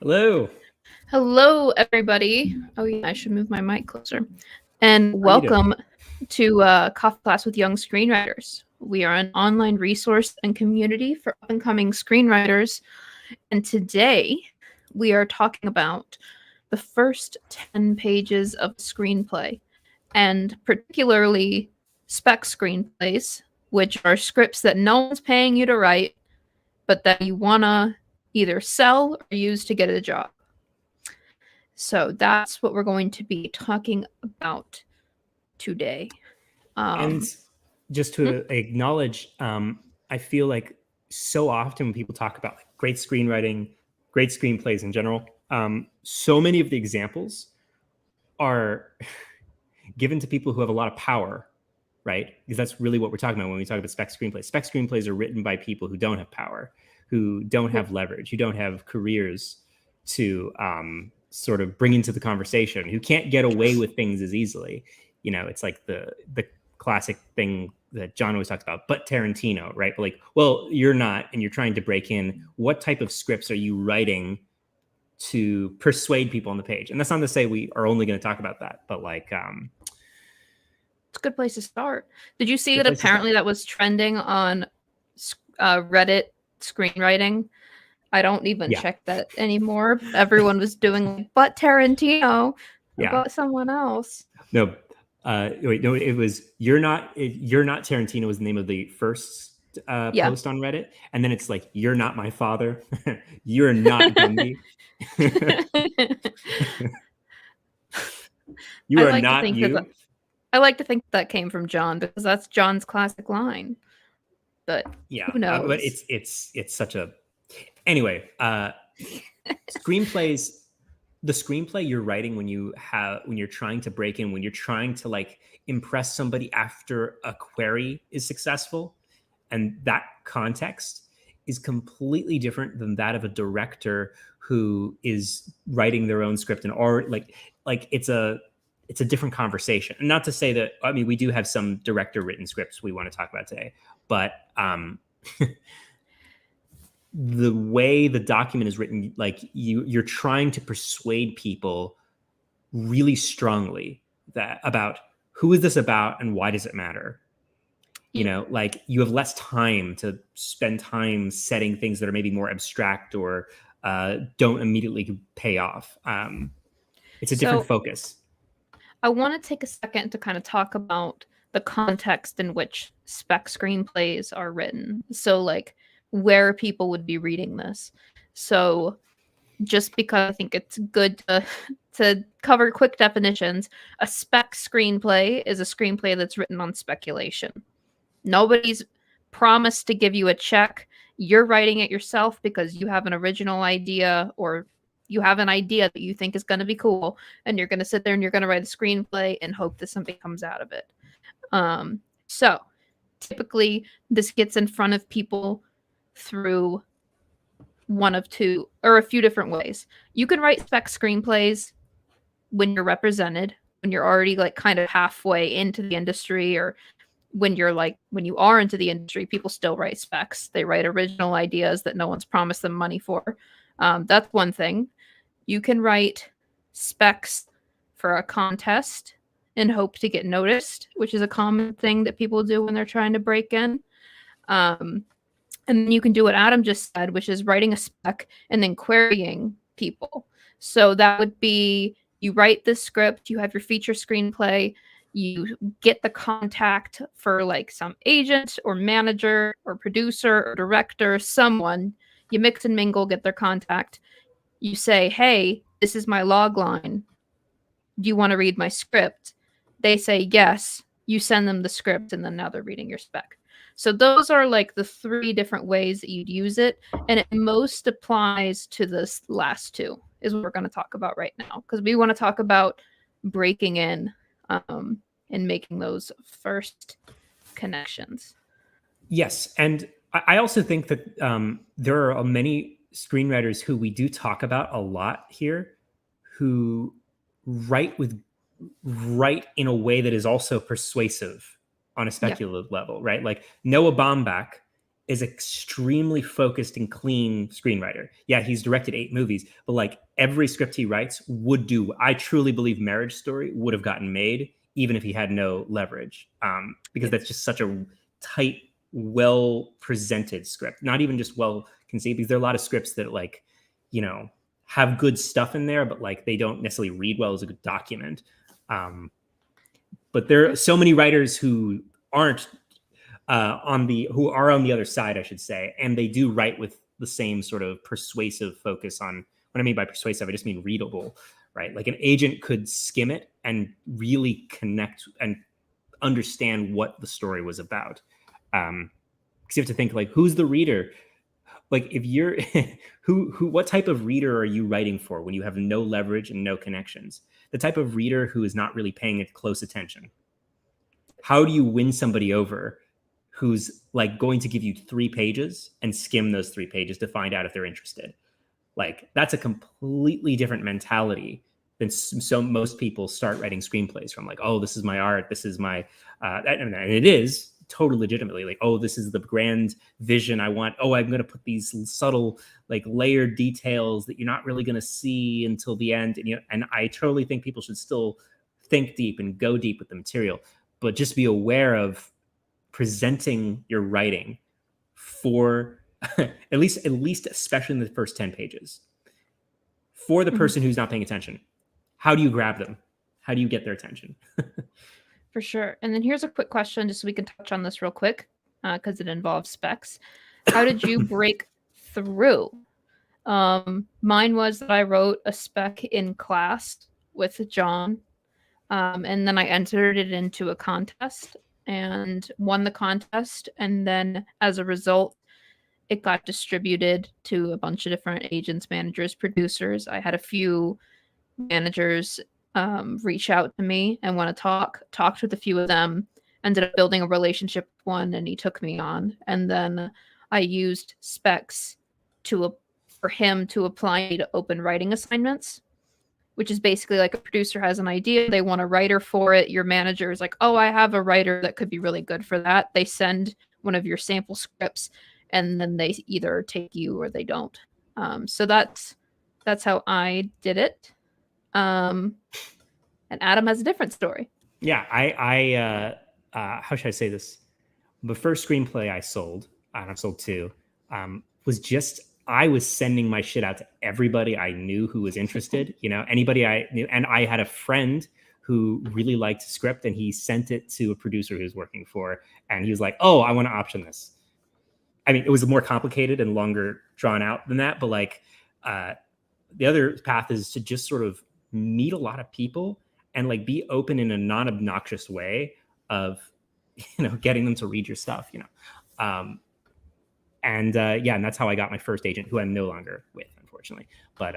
Hello. Hello, everybody. Oh, yeah, I should move my mic closer. And How are you doing? welcome to Coffee Class with Young Screenwriters. We are an online resource and community for up and coming screenwriters. And today we are talking about the first 10 pages of a screenplay, and particularly spec screenplays, which are scripts that no one's paying you to write, but that you want to either sell or use to get a job. So that's what we're going to be talking about today. And just to acknowledge, I feel like so often when people talk about like great screenwriting, great screenplays in general, so many of the examples are given to people who have a lot of power, right? Because that's really what we're talking about when we talk about spec screenplays. Spec screenplays are written by people who don't have power, who don't have leverage, who don't have careers to sort of bring into the conversation, who can't get away with things as easily. You know, it's like the classic thing that John always talks about, but Tarantino, right? But like, well, you're not, and you're trying to break in. What type of scripts are you writing to persuade people on the page? And that's not to say we are only going to talk about that, but like, it's a good place to start. Did you see that apparently that was trending on Reddit screenwriting? I don't even check that anymore. Everyone was doing, but Tarantino, about someone else. No, wait, no, it was You're Not Tarantino was the name of the first post on Reddit, and then it's like, you're not my father, you're not Gumby. You are not you. I like to think that came from John because that's John's classic line. But yeah, who knows? But it's such a anyway. Screenplays. The screenplay you're writing when you're trying to break in, when you're trying to like impress somebody after a query is successful, and that context is completely different than that of a director who is writing their own script, and or like it's a different conversation. And not to say that, I mean, we do have some director written scripts we want to talk about today, but the way the document is written, like you're trying to persuade people really strongly that about who is this about and why does it matter? You know, like you have less time to spend time setting things that are maybe more abstract or don't immediately pay off. It's a different focus. I want to take a second to kind of talk about the context in which spec screenplays are written. So like where people would be reading this. So just because I think it's good to cover quick definitions, a spec screenplay is a screenplay that's written on speculation. Nobody's promised to give you a check. You're writing it yourself because you have an original idea, or you have an idea that you think is going to be cool, and you're going to sit there and you're going to write a screenplay and hope that something comes out of it. So typically this gets in front of people through one of two or a few different ways. You can write spec screenplays when you're represented, when you're already like kind of halfway into the industry, or when you are into the industry, people still write specs. They write original ideas that no one's promised them money for. That's one thing. You can write specs for a contest and hope to get noticed, which is a common thing that people do when they're trying to break in. And then you can do what Adam just said, which is writing a spec and then querying people. So that would be, you write the script, you have your feature screenplay, you get the contact for like some agent or manager or producer or director, someone, you mix and mingle, get their contact. You say, hey, this is my log line. Do you want to read my script? They say yes. You send them the script, and then now they're reading your spec. So those are like the three different ways that you'd use it. And it most applies to this last two is what we're going to talk about right now. Because we want to talk about breaking in and making those first connections. Yes. And I also think that there are many screenwriters who we do talk about a lot here who write in a way that is also persuasive on a speculative level, right? Like Noah Baumbach is extremely focused and clean screenwriter. Yeah, he's directed 8 movies, but like every script he writes would do. I truly believe Marriage Story would have gotten made even if he had no leverage, because that's just such a tight, well presented script. Not even just well conceived, because there are a lot of scripts that like, you know, have good stuff in there, but like they don't necessarily read well as a good document. But there are so many writers who aren't who are on the other side, I should say, and they do write with the same sort of persuasive focus on. What I mean by persuasive, I just mean readable, right? Like an agent could skim it and really connect and understand what the story was about. Because you have to think like, who's the reader? Like if you're what type of reader are you writing for when you have no leverage and no connections? The type of reader who is not really paying it close attention. How do you win somebody over who's like going to give you 3 pages and skim those 3 pages to find out if they're interested? Like that's a completely different mentality than so most people start writing screenplays from. Like, oh, this is my art, this is my and it is totally legitimately like, oh, this is the grand vision I want. Oh, I'm going to put these subtle like layered details that you're not really going to see until the end. And, you know, and I totally think people should still think deep and go deep with the material, but just be aware of presenting your writing for at least especially in the first 10 pages for the person who's not paying attention. How do you grab them? How do you get their attention? For sure. And then here's a quick question, just so we can touch on this real quick, because it involves specs. How did you break through? Mine was that I wrote a spec in class with John, and then I entered it into a contest and won the contest. And then as a result, it got distributed to a bunch of different agents, managers, producers. I had a few managers reach out to me and want to talked with a few of them, ended up building a relationship with one, and he took me on. And then I used specs for him to apply me to open writing assignments, which is basically like a producer has an idea, they want a writer for it. Your manager is like, oh, I have a writer that could be really good for that. They send one of your sample scripts, and then they either take you or they don't. So that's how I did it. And Adam has a different story. Yeah, I how should I say this? The first screenplay I sold, and I've sold 2, was just I was sending my shit out to everybody I knew who was interested. You know, anybody I knew, and I had a friend who really liked script, and he sent it to a producer he was working for, and he was like, "Oh, I want to option this." I mean, it was more complicated and longer drawn out than that, but like the other path is to just sort of meet a lot of people and like be open in a non-obnoxious way of, you know, getting them to read your stuff, you know. And that's how I got my first agent, who I'm no longer with, unfortunately. But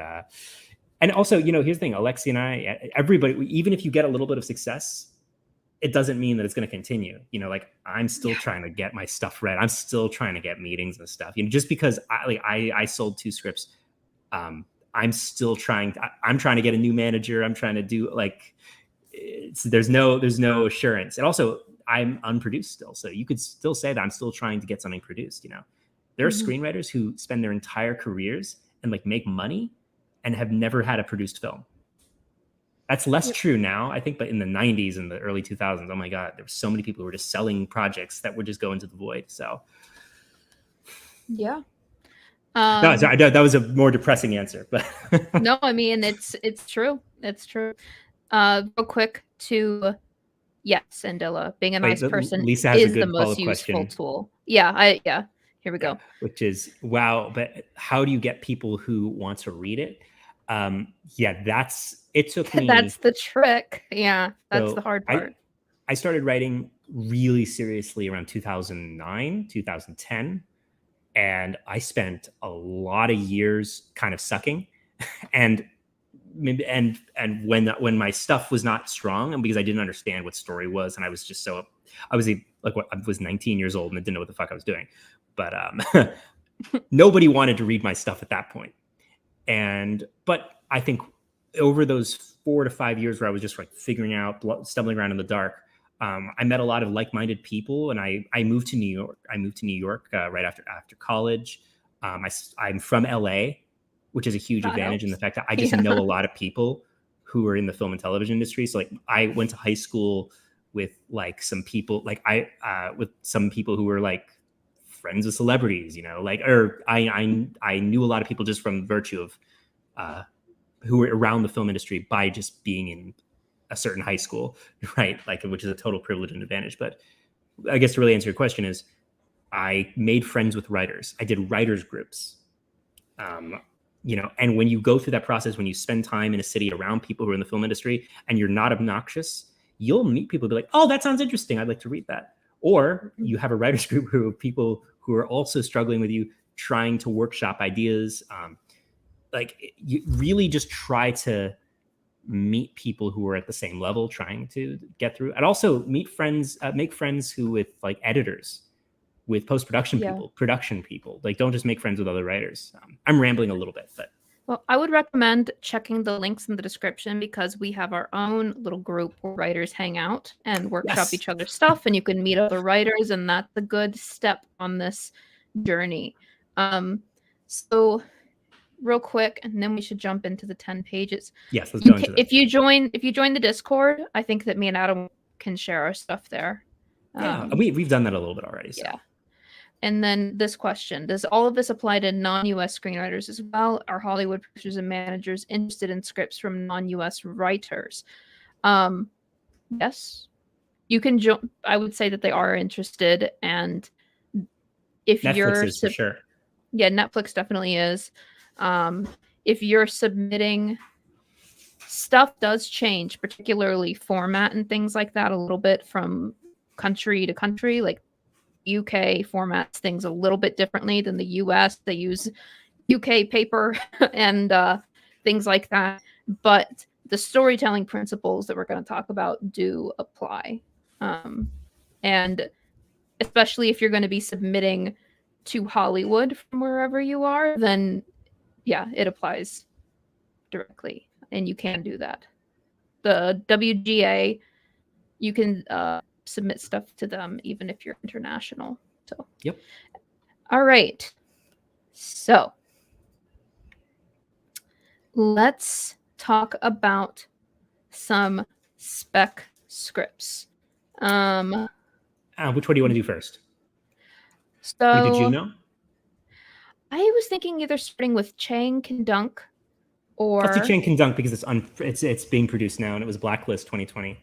and also, you know, here's the thing: Alexie and I, everybody, even if you get a little bit of success, it doesn't mean that it's going to continue. You know, like I'm still trying to get my stuff read. I'm still trying to get meetings and stuff. You know, just because I sold 2 scripts, I'm still trying. I'm trying to get a new manager. I'm trying to do like. There's no assurance. And also, I'm unproduced still, so you could still say that I'm still trying to get something produced. You know, there are screenwriters who spend their entire careers and like make money and have never had a produced film. That's less true now, I think, but in the 90s and the early 2000s, oh my God, there were so many people who were just selling projects that would just go into the void. So, yeah. No, sorry, that was a more depressing answer, but no, I mean it's true. It's true. Real quick to yes, Andilla, being a nice person Lisa has is a good the most useful tool. Yeah, here we go. Which is wow, but how do you get people who want to read it? It took me. That's the trick. Yeah, that's so the hard part. I started writing really seriously around 2009, 2010. And I spent a lot of years kind of sucking, and when my stuff was not strong, and because I didn't understand what story was, and I was just I was 19 years old and I didn't know what the fuck I was doing, but nobody wanted to read my stuff at that point. But I think over those 4 to 5 years where I was just like figuring out, stumbling around in the dark, I met a lot of like-minded people, and I moved to New York. I moved to New York right after college. I'm from LA, which is a huge That advantage in the helps. fact that I just Yeah. know a lot of people who are in the film and television industry. So like I went to high school with like some people, like with some people who were like friends with celebrities, you know, like, or I knew a lot of people just from virtue of who were around the film industry by just being in a certain high school, right? Like, which is a total privilege and advantage. But I guess to really answer your question is, I made friends with writers. I did writers groups. You know, and when you go through that process, when you spend time in a city around people who are in the film industry and you're not obnoxious, you'll meet people who be like, oh, that sounds interesting. I'd like to read that. Or you have a writers group who are people who are also struggling with you, trying to workshop ideas. Like you really just try to meet people who are at the same level trying to get through, and also meet friends, make friends who with like editors, with post-production Yeah. people, production people. Like don't just make friends with other writers. I'm rambling a little bit, but Well, I would recommend checking the links in the description because we have our own little group where writers hang out and workshop yes, each other's stuff, and you can meet other writers, and that's a good step on this journey. So real quick, and then we should jump into the 10 pages. yes, let's go into that. If you join the Discord, I think that me and Adam can share our stuff there. Yeah, we've done that a little bit already. So. Yeah. And then this question, does all of this apply to non-US screenwriters as well? Are Hollywood producers and managers interested in scripts from non-US writers? Yes. You can join. I would say that they are interested, and if Netflix is for sure. Yeah, Netflix definitely is. If you're submitting, stuff does change, particularly format and things like that a little bit from country to country. Like UK formats things a little bit differently than the US. They use UK paper and things like that. But the storytelling principles that we're going to talk about do apply. And especially if you're going to be submitting to Hollywood from wherever you are, then yeah, it applies directly. And you can do that. The WGA, you can submit stuff to them even if you're international. So yep. All right. So let's talk about some spec scripts. Which one do you want to do first? So or did you know? I was thinking either starting with Chang Can Dunk or let's do Chang Can Dunk because it's being produced now and it was Blacklist 2020.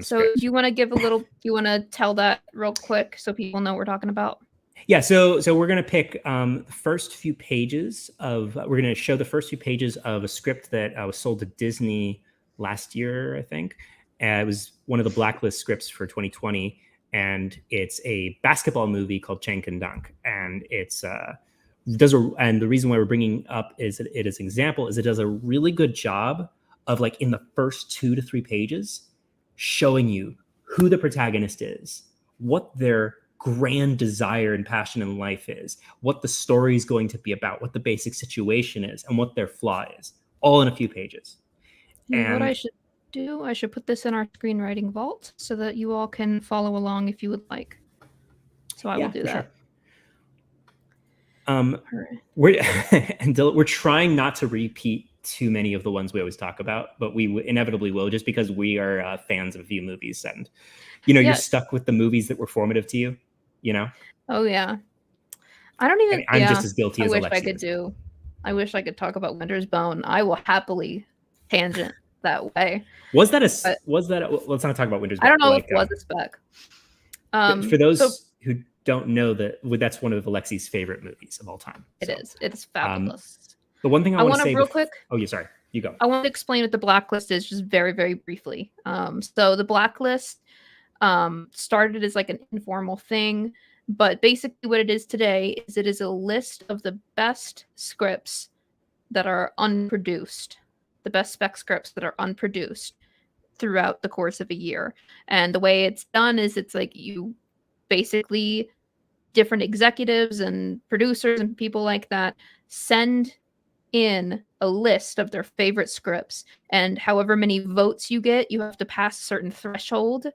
So do you want to give a little, do you want to tell that real quick so people know what we're talking about? Yeah, so we're going to pick the first few pages of, we're going to show the first few pages of a script that was sold to Disney last year, I think. It was one of the Blacklist scripts for 2020, and it's a basketball movie called Chang Can Dunk, and it's and the reason why we're bringing up is that it is an example is it does a really good job of like in the first 2 to 3 pages showing you who the protagonist is, what their grand desire and passion in life is, what the story is going to be about, what the basic situation is, and what their flaw is, all in a few pages. And what I should do, I should put this in our screenwriting vault so that you all can follow along if you would like. So I will do that. Sure. We're trying not to repeat too many of the ones we always talk about, but we inevitably will, just because we are fans of a few movies, and you're stuck with the movies that were formative to you. Oh yeah. I don't even. I'm just as guilty as Alexie. I wish I could talk about Winter's Bone. I will happily tangent that way. Let's not talk about Winter's Bone. I don't know if it was a spec. For those who don't know, that's one of Alexie's favorite movies of all time. It is. It's fabulous. The one thing I want to say real quick. Oh, yeah, sorry. You go. I want to explain what the Blacklist is just very, very briefly. So the Blacklist started as like an informal thing, but basically what it is today is it is a list of the best scripts that are unproduced, the best spec scripts that are unproduced throughout the course of a year. And the way it's done is it's like you basically, different executives and producers and people like that send in a list of their favorite scripts, and however many votes you get, you have to pass a certain threshold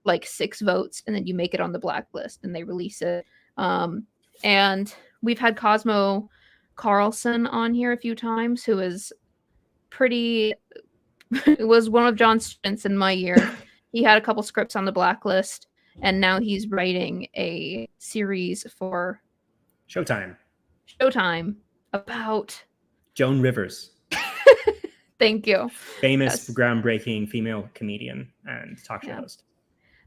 like 6 votes, and then you make it on the blacklist and they release it. And we've had Cosmo Carlson on here a few times, who is pretty it was one of John's students in my year. He had a couple scripts on the blacklist, and now he's writing a series for Showtime about Joan Rivers. Thank you. Famous, groundbreaking female comedian and talk show host.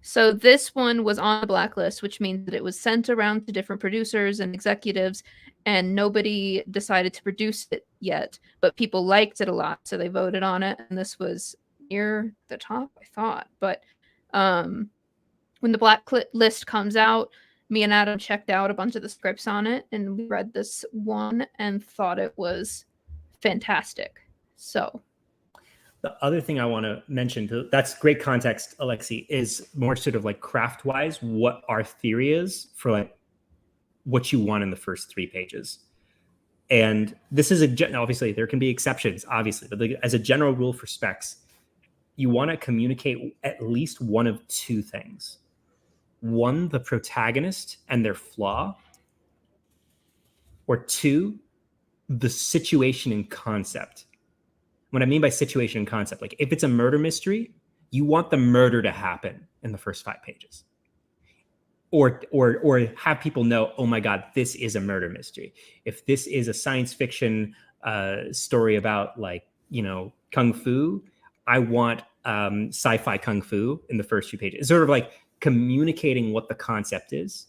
So this one was on the blacklist, which means that it was sent around to different producers and executives, and nobody decided to produce it yet, but people liked it a lot, so they voted on it, and this was near the top, I thought. But when the blacklist comes out, me and Adam checked out a bunch of the scripts on it, and we read this one and thought it was fantastic. So the other thing I want to mention, that's great context, Alexie, is more sort of like craft-wise, what our theory is for like what you want in the first 3 pages. And this is obviously there can be exceptions, obviously, but as a general rule for specs, you want to communicate at least one of 2 things. One, the protagonist and their flaw, or 2, the situation and concept. What I mean by situation and concept, like if it's a murder mystery, you want the murder to happen in the first 5 pages. Or have people know, oh my God, this is a murder mystery. If this is a science fiction story about like, Kung Fu, I want sci-fi Kung Fu in the first few pages. It's sort of like communicating what the concept is.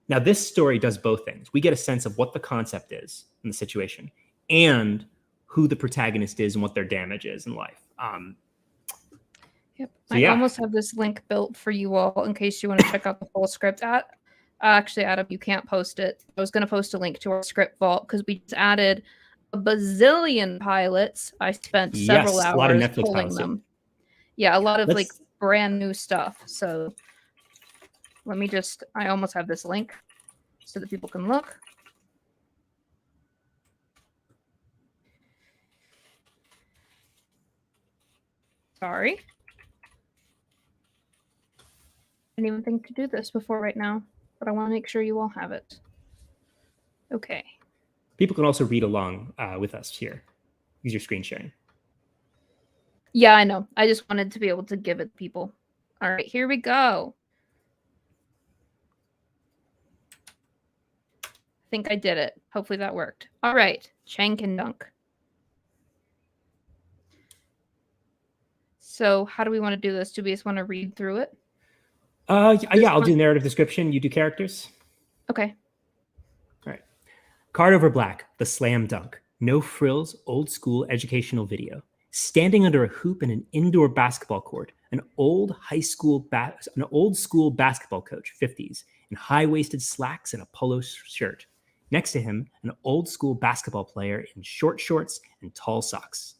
Now, this story does both things. We get a sense of what the concept is in the situation and who the protagonist is and what their damage is in life. Yep. I almost have this link built for you all in case you want to check out the full script. Actually, Adam, you can't post it. I was going to post a link to our script vault because we just added a bazillion pilots. I spent several hours a lot of Netflix pulling pilots, them. Yeah, a lot of like brand new stuff. So let me I almost have this link so that people can look. Sorry. I didn't even think to do this before right now, but I want to make sure you all have it. Okay. People can also read along with us here. Use your screen sharing. Yeah, I know. I just wanted to be able to give it to people. All right, here we go. I think I did it. Hopefully that worked. All right, Chang can dunk. So how do we want to do this? Do we just want to read through it? Yeah, I'll do narrative description. You do characters. Okay. All right. Card over black, the slam dunk. No frills, old school educational video. Standing under a hoop in an indoor basketball court, an old school basketball coach, 50s, in high-waisted slacks and a polo shirt. Next to him, an old school basketball player in short shorts and tall socks.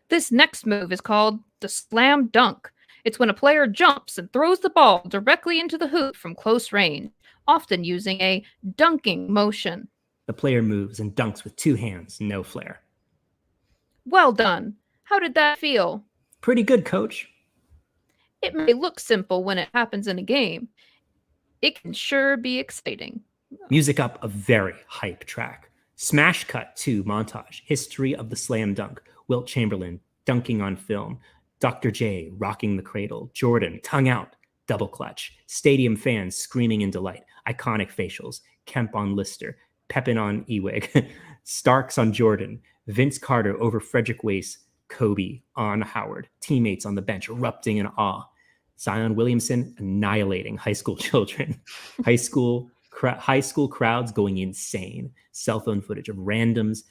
This next move is called the slam dunk. It's when a player jumps and throws the ball directly into the hoop from close range, often using a dunking motion. The player moves and dunks with 2 hands, no flair. Well done. How did that feel? Pretty good, coach. It may look simple when it happens in a game. It can sure be exciting. Music up, a very hype track. Smash cut to montage. History of the slam dunk. Wilt Chamberlain dunking on film. Dr. J rocking the cradle. Jordan tongue out. Double clutch. Stadium fans screaming in delight. Iconic facials. Kemp on Lister. Pepin on Ewig. Starks on Jordan. Vince Carter over Frederick Wace. Kobe on Howard. Teammates on the bench erupting in awe. Zion Williamson annihilating high school children. High school crowds going insane. Cell phone footage of randoms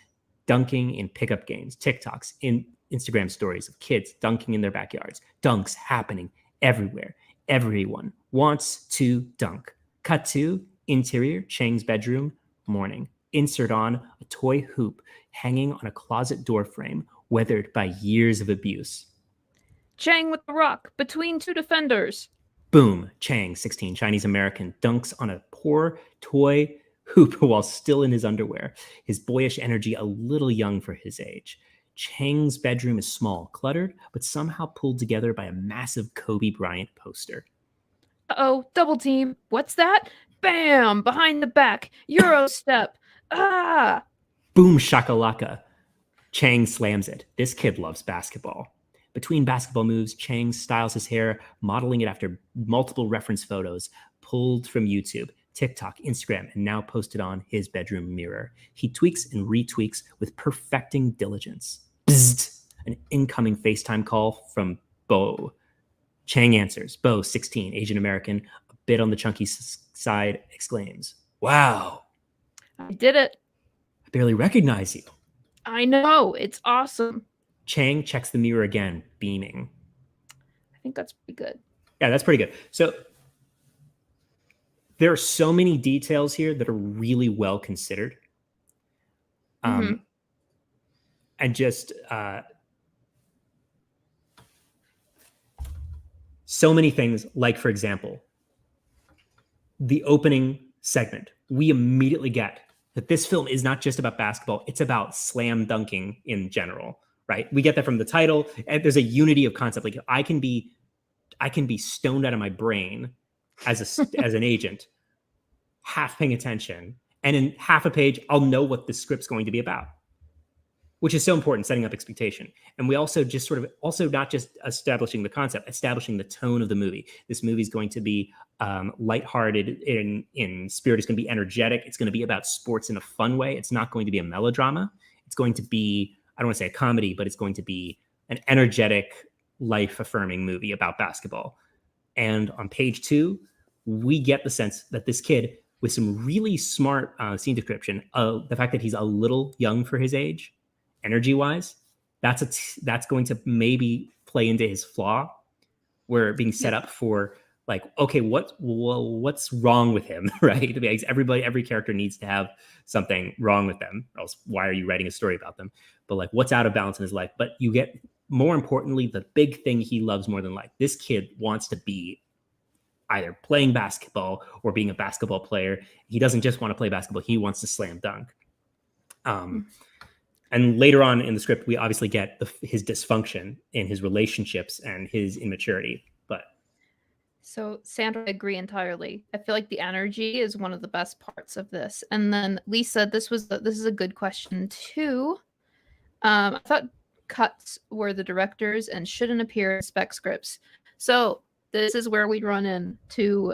dunking in pickup games. TikToks, in Instagram stories of kids dunking in their backyards. Dunks happening everywhere. Everyone wants to dunk. Cut to interior, Chang's bedroom, morning. Insert on a toy hoop hanging on a closet door frame, weathered by years of abuse. Chang with the rock between 2 defenders. Boom. Chang, 16, Chinese American, dunks on a poor toy hoop while still in his underwear. His boyish energy a little young for his age. Chang's bedroom is small, cluttered, but somehow pulled together by a massive Kobe Bryant poster. Uh-oh, double team. What's that? Bam! Behind the back. Euro step. Ah! Boom shakalaka. Chang slams it. This kid loves basketball. Between basketball moves, Chang styles his hair, modeling it after multiple reference photos pulled from YouTube, TikTok, Instagram, and now posted on his bedroom mirror. He tweaks and retweaks with perfecting diligence. Bzzzt! An incoming FaceTime call from Bo. Chang answers. Bo, 16, Asian American, a bit on the chunky side, exclaims, "Wow, I did it. I barely recognize you." I know. It's awesome. Chang checks the mirror again, beaming. I think that's pretty good. Yeah, that's pretty good. So there are so many details here that are really well considered. And just so many things, like, for example, the opening segment. We immediately get that this film is not just about basketball, it's about slam dunking in general, right? We get that from the title, and there's a unity of concept. Like, I can be stoned out of my brain as an agent, half paying attention, and in half a page, I'll know what the script's going to be about, which is so important, setting up expectation. And we also just sort of, also not just establishing the concept, establishing the tone of the movie. This movie is going to be lighthearted in spirit. It's going to be energetic. It's going to be about sports in a fun way. It's not going to be a melodrama. It's going to be, I don't want to say a comedy, but it's going to be an energetic, life-affirming movie about basketball. And on page 2, we get the sense that this kid, with some really smart scene description, the fact that he's a little young for his age, energy-wise, that's going to maybe play into his flaw, where being set up for, like, okay, what's wrong with him, right? Because every character needs to have something wrong with them, or else why are you writing a story about them? But, like, what's out of balance in his life? But you get, more importantly, the big thing he loves more than life. This kid wants to be either playing basketball or being a basketball player. He doesn't just want to play basketball. He wants to slam dunk. And later on in the script, we obviously get his dysfunction in his relationships and his immaturity. But so, Sandra, I agree entirely. I feel like the energy is one of the best parts of this. And then Lisa, this is a good question too. I thought cuts were the directors and shouldn't appear in spec scripts. So this is where we run into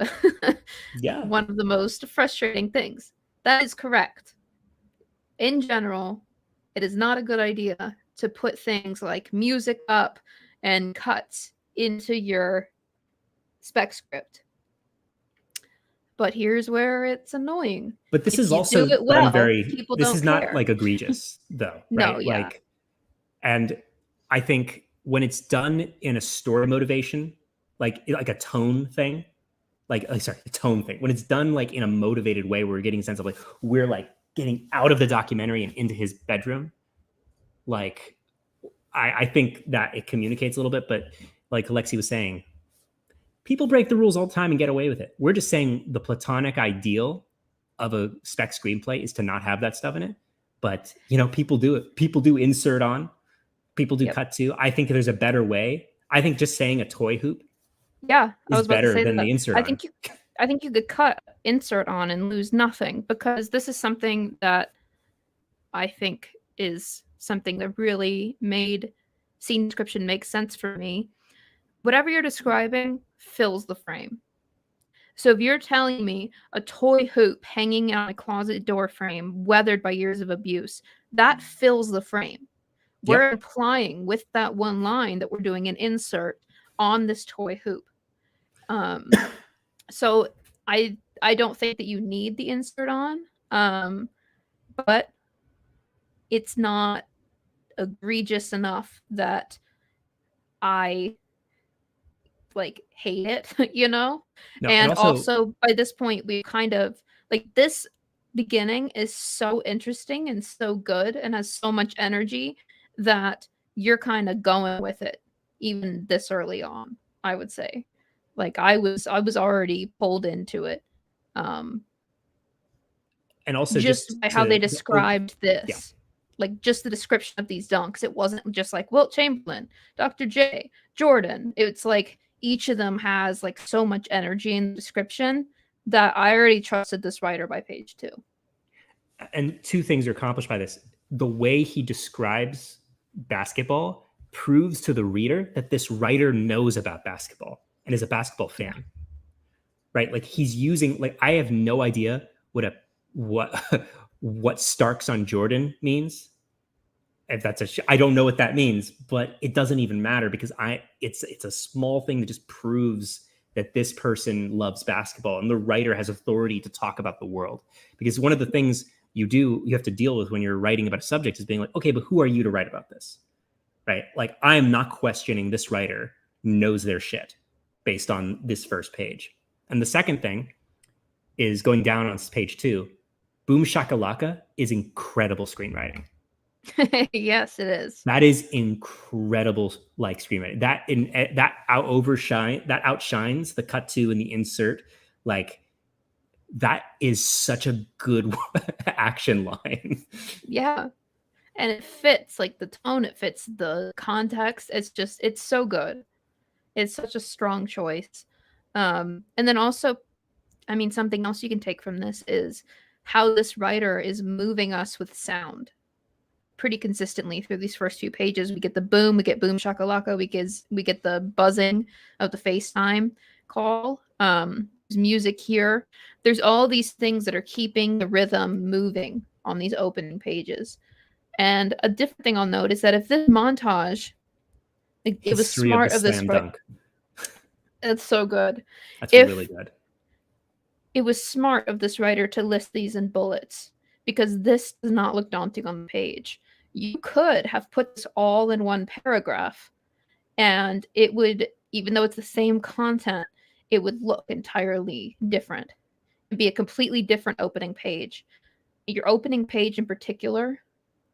one of the most frustrating things. That is correct. In general, it is not a good idea to put things like music up and cuts into your spec script. But here's where it's annoying. But this is also done very, this is not like egregious though, right? No, yeah. Like, and I think when it's done in a story motivation, like a tone thing, a tone thing, when it's done like in a motivated way, where we're getting a sense of, like, we're like getting out of the documentary and into his bedroom, like, I think that it communicates a little bit. But like Alexie was saying, people break the rules all the time and get away with it. We're just saying the platonic ideal of a spec screenplay is to not have that stuff in it. But, you know, people do it. People do insert on. People do cut to. I think there's a better way. I think just saying a toy hoop is better than the insert on. I think you could cut insert on and lose nothing, because this is something that I think is something that really made scene description make sense for me. Whatever you're describing fills the frame. So if you're telling me a toy hoop hanging on a closet door frame, weathered by years of abuse, that fills the frame. We're implying with that one line that we're doing an insert on this toy hoop. So I don't think that you need the insert on, but it's not egregious enough that I like hate it, you know? No, and also by this point, we kind of like, this beginning is so interesting and so good and has so much energy that you're kind of going with it even this early on, I would say. Like, I was already pulled into it. And also just by how they described this. like just the description of these dunks. It wasn't just like Wilt Chamberlain, Dr. J, Jordan. It's like each of them has like so much energy in the description that I already trusted this writer by page 2. And two things are accomplished by this. The way he describes basketball proves to the reader that this writer knows about basketball and is a basketball fan. Yeah. Right? Like he's using, like, I have no idea what Starks on Jordan means. If that's I don't know what that means, but it doesn't even matter because it's a small thing that just proves that this person loves basketball and the writer has authority to talk about the world. Because one of the things you have to deal with when you're writing about a subject is being like, okay, but who are you to write about this? Right? Like, I'm not questioning this writer knows their shit based on this first page. And the second thing is going down on page 2. Boom Shakalaka is incredible screenwriting. Yes, it is. That is incredible, like, screenwriting. That outshines the cut to and the insert. Like, that is such a good action line. Yeah. And it fits, like, the tone, it fits the context. It's so good. It's such a strong choice. And then also, I mean, something else you can take from this is how this writer is moving us with sound pretty consistently through these first few pages. We get the boom, we get boom shakalaka, we get the buzzing of the FaceTime call. There's music here. There's all these things that are keeping the rhythm moving on these opening pages. And a different thing I'll note is that if this montage, it was smart of this dunk. It's so good. That's really good. It was smart of this writer to list these in bullets because this does not look daunting on the page. You could have put this all in one paragraph and it would, even though it's the same content, it would look entirely different. It'd be a completely different opening page. Your opening page in particular,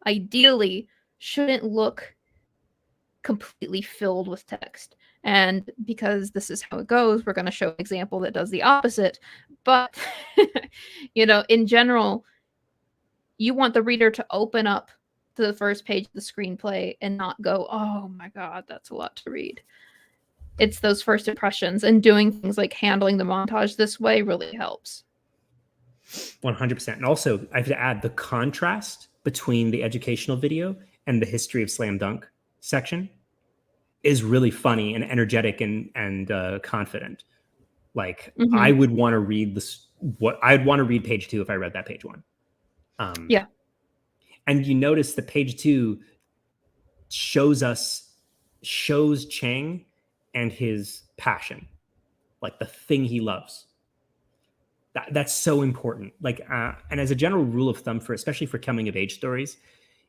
ideally, shouldn't look completely filled with text. And because this is how it goes, we're going to show an example that does the opposite. But, in general, you want the reader to open up to the first page of the screenplay and not go, oh my God, that's a lot to read. It's those first impressions, and doing things like handling the montage this way really helps. 100%. And also, I have to add the contrast between the educational video and the history of slam dunk section is really funny and energetic and confident. Like, I would want to read this. I'd want to read page 2 if I read that page 1. Yeah. And you notice that page 2 shows Chang and his passion, like the thing he loves. That's so important. Like, and as a general rule of thumb, especially for coming of age stories,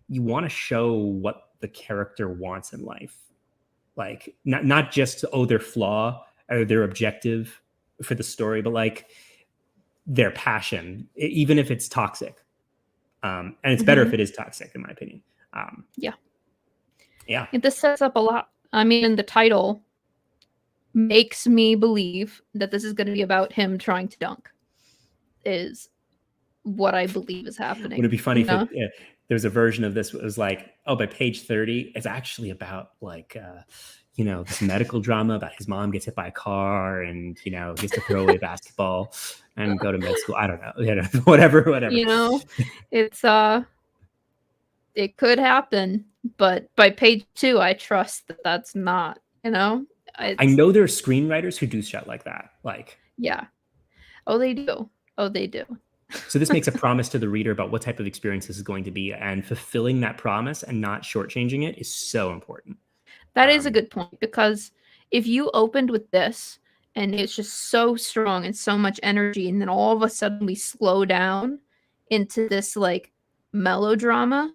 you want to show what the character wants in life. Like, not just, their flaw or their objective for the story, but like their passion, even if it's toxic. And it's better if it is toxic, in my opinion. Yeah. And this sets up a lot. I mean, the title makes me believe that this is going to be about him trying to dunk, is what I believe is happening. Would it be funny if there's a version of this that was like, by page 30, it's actually about like, this medical drama about his mom gets hit by a car and, he has to throw away basketball and go to med school. I don't know, whatever. It's, it could happen, but by page 2, I trust that that's not, I know there are screenwriters who do shit like that. Like, yeah. Oh, they do. So this makes a promise to the reader about what type of experience this is going to be, and fulfilling that promise and not shortchanging it is so important. That is a good point, because if you opened with this and it's just so strong and so much energy, and then all of a sudden we slow down into this like melodrama,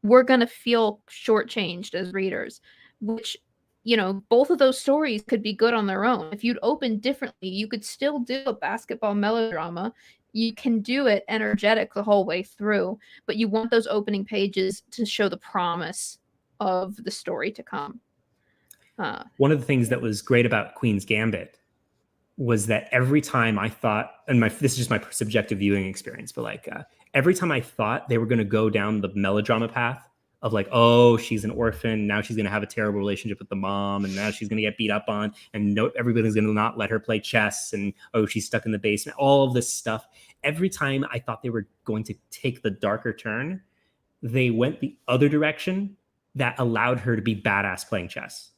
we're going to feel shortchanged as readers, which, both of those stories could be good on their own. If you'd open differently, you could still do a basketball melodrama. You can do it energetic the whole way through, but you want those opening pages to show the promise of the story to come. One of the things that was great about Queen's Gambit was that every time I thought, and this is just my subjective viewing experience, but like every time I thought they were going to go down the melodrama path of like, oh, she's an orphan, now she's going to have a terrible relationship with the mom, and now she's going to get beat up on, and no, everybody's going to not let her play chess, and oh, she's stuck in the basement, all of this stuff. Every time I thought they were going to take the darker turn, they went the other direction that allowed her to be badass playing chess.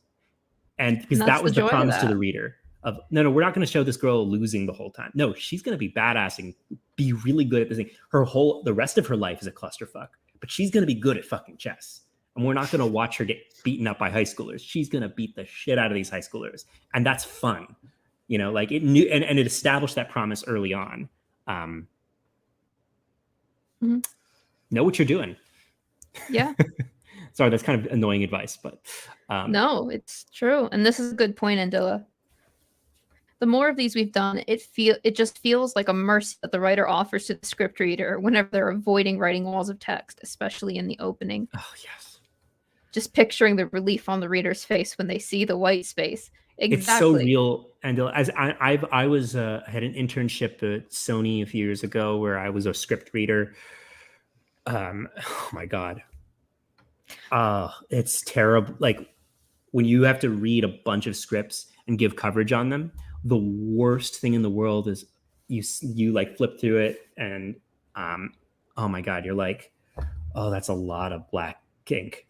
And because that was the promise to the reader of, no, we're not going to show this girl losing the whole time. No, she's going to be badass and be really good at this thing. The rest of her life is a clusterfuck, but she's going to be good at fucking chess. And we're not going to watch her get beaten up by high schoolers. She's going to beat the shit out of these high schoolers. And that's fun. You know, like it knew, and it established that promise early on. Know what you're doing. Yeah. Sorry, that's kind of annoying advice, but no, it's true. And this is a good point, Andilla. The more of these we've done, it just feels like a mercy that the writer offers to the script reader whenever they're avoiding writing walls of text, especially in the opening. Oh, yes. Just picturing the relief on the reader's face when they see the white space. Exactly. It's so real. And as I had an internship at Sony a few years ago where I was a script reader. Oh my God. It's terrible. Like when you have to read a bunch of scripts and give coverage on them, the worst thing in the world is you like flip through it and oh my God, you're like, oh, that's a lot of black ink.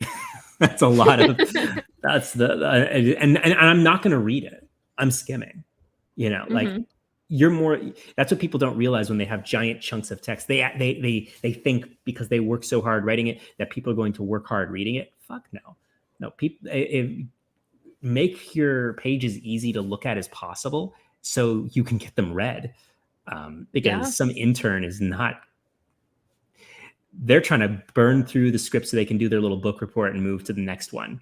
That's a lot of that's and I'm not going to read it. I'm skimming, you know, like that's what people don't realize when they have giant chunks of text. They think because they work so hard writing it that people are going to work hard reading it. Fuck no. People make your pages easy to look at as possible so you can get them read. Because some intern is not. They're trying to burn through the script so they can do their little book report and move to the next one.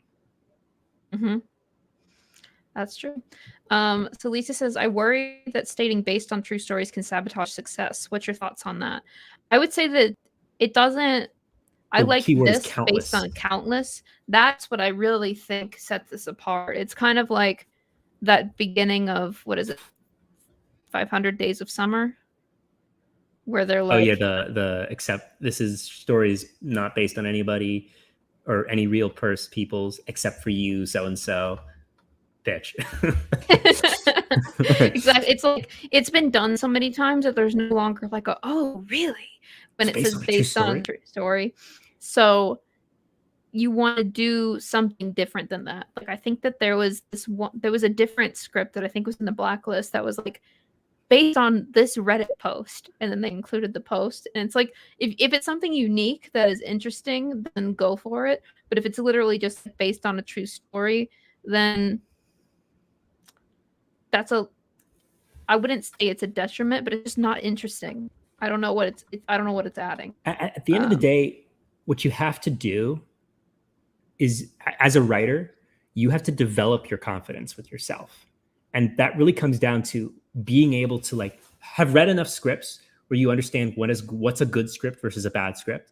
That's true. So Lisa says, I worry that stating based on true stories can sabotage success. What's your thoughts on that? I would say that it doesn't. I like this based on countless. That's what I really think sets this apart. It's kind of like that beginning of, what is it? 500 Days of Summer? Where they're like, oh yeah, the except this is stories not based on anybody or any real peoples except for you, so and so, bitch. Exactly. It's like it's been done so many times that there's no longer like oh really when it says based on true story. So you want to do something different than that. Like I think that there was a different script that I think was in the blacklist that was like based on this Reddit post, and then they included the post. And it's like, if it's something unique that is interesting, then go for it. But if it's literally just based on a true story, then I wouldn't say it's a detriment, but it's just not interesting. I don't know what it's adding. At the end of the day, what you have to do is, as a writer, you have to develop your confidence with yourself. And that really comes down to being able to like have read enough scripts where you understand what's a good script versus a bad script,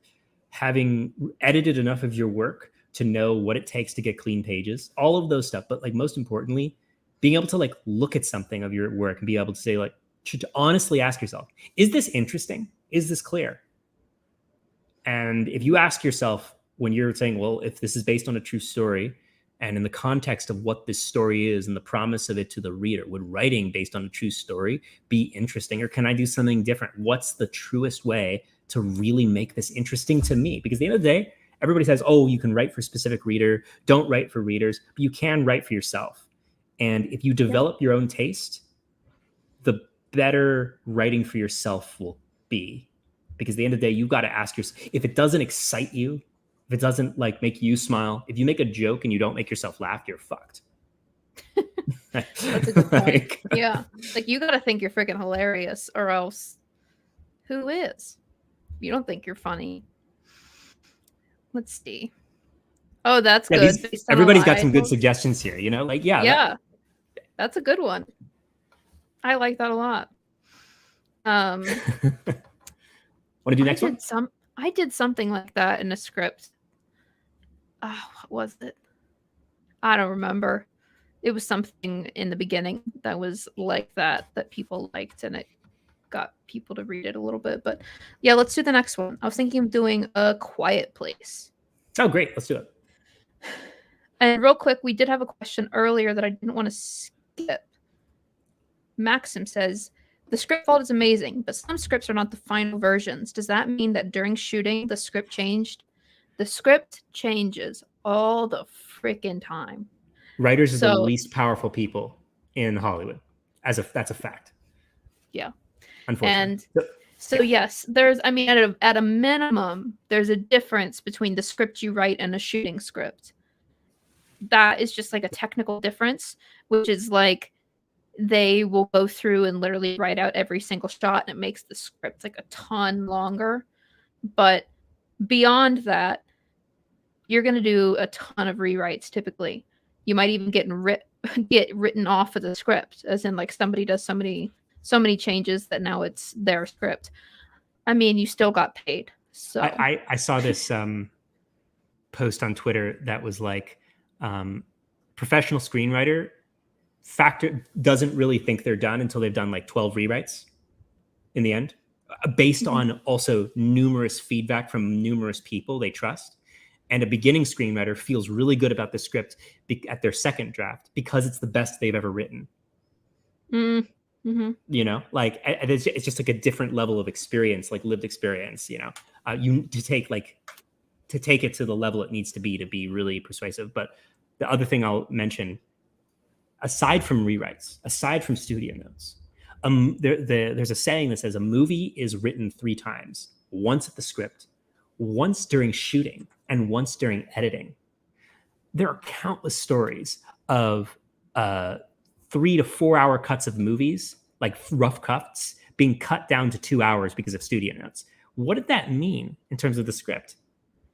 having edited enough of your work to know what it takes to get clean pages, all of those stuff. But like most importantly, being able to like look at something of your work and be able to say like, to honestly ask yourself, is this interesting? Is this clear? And if you ask yourself when you're saying, well, if this is based on a true story, and in the context of what this story is and the promise of it to the reader, would writing based on a true story be interesting, or can I do something different? What's the truest way to really make this interesting to me? Because at the end of the day, everybody says, oh, you can write for a specific reader, don't write for readers, but you can write for yourself. And if you develop your own taste, the better writing for yourself will be. Because at the end of the day, you've got to ask yourself, if it doesn't excite you, if it doesn't like make you smile, if you make a joke and you don't make yourself laugh, you're fucked. That's a good point. Yeah. Like you got to think you're freaking hilarious, or else who is? You don't think you're funny. Let's see. Oh, that's good. Everybody's got some good suggestions here, you know? Like, yeah. That's a good one. I like that a lot. Want to do next one? I did something like that in a script. Oh, what was it? I don't remember. it was something in the beginning that was like that people liked, and it got people to read it a little bit. But yeah, let's do the next one. I was thinking of doing A Quiet Place. Oh, great. Let's do it. And real quick, we did have a question earlier that I didn't want to skip. Maxim says, the script fault is amazing, but some scripts are not the final versions. Does that mean that during shooting, the script changed? The script changes all the freaking time. Writers are the least powerful people in Hollywood. That's a fact. Yeah. Unfortunately. And so yes, there's, I mean, at a minimum, there's a difference between the script you write and a shooting script. That is just like a technical difference, which is like they will go through and literally write out every single shot, and it makes the script like a ton longer. But beyond that, you're going to do a ton of rewrites typically. You might even get written off of the script, as in like somebody does so many changes that now it's their script. I mean, you still got paid. So I saw this post on Twitter that was like, professional screenwriter doesn't really think they're done until they've done like 12 rewrites in the end, based on also numerous feedback from numerous people they trust. And a beginning screenwriter feels really good about the script at their second draft because it's the best they've ever written. Mm-hmm. You know, like it's just like a different level of experience, like lived experience. You know, to take it to the level it needs to be really persuasive. But the other thing I'll mention, aside from rewrites, aside from studio notes, there's a saying that says a movie is written 3 times: once at the script, once during shooting, and once during editing. There are countless stories of 3 to 4 hour cuts of movies, like rough cuts, being cut down to 2 hours because of studio notes. What did that mean in terms of the script?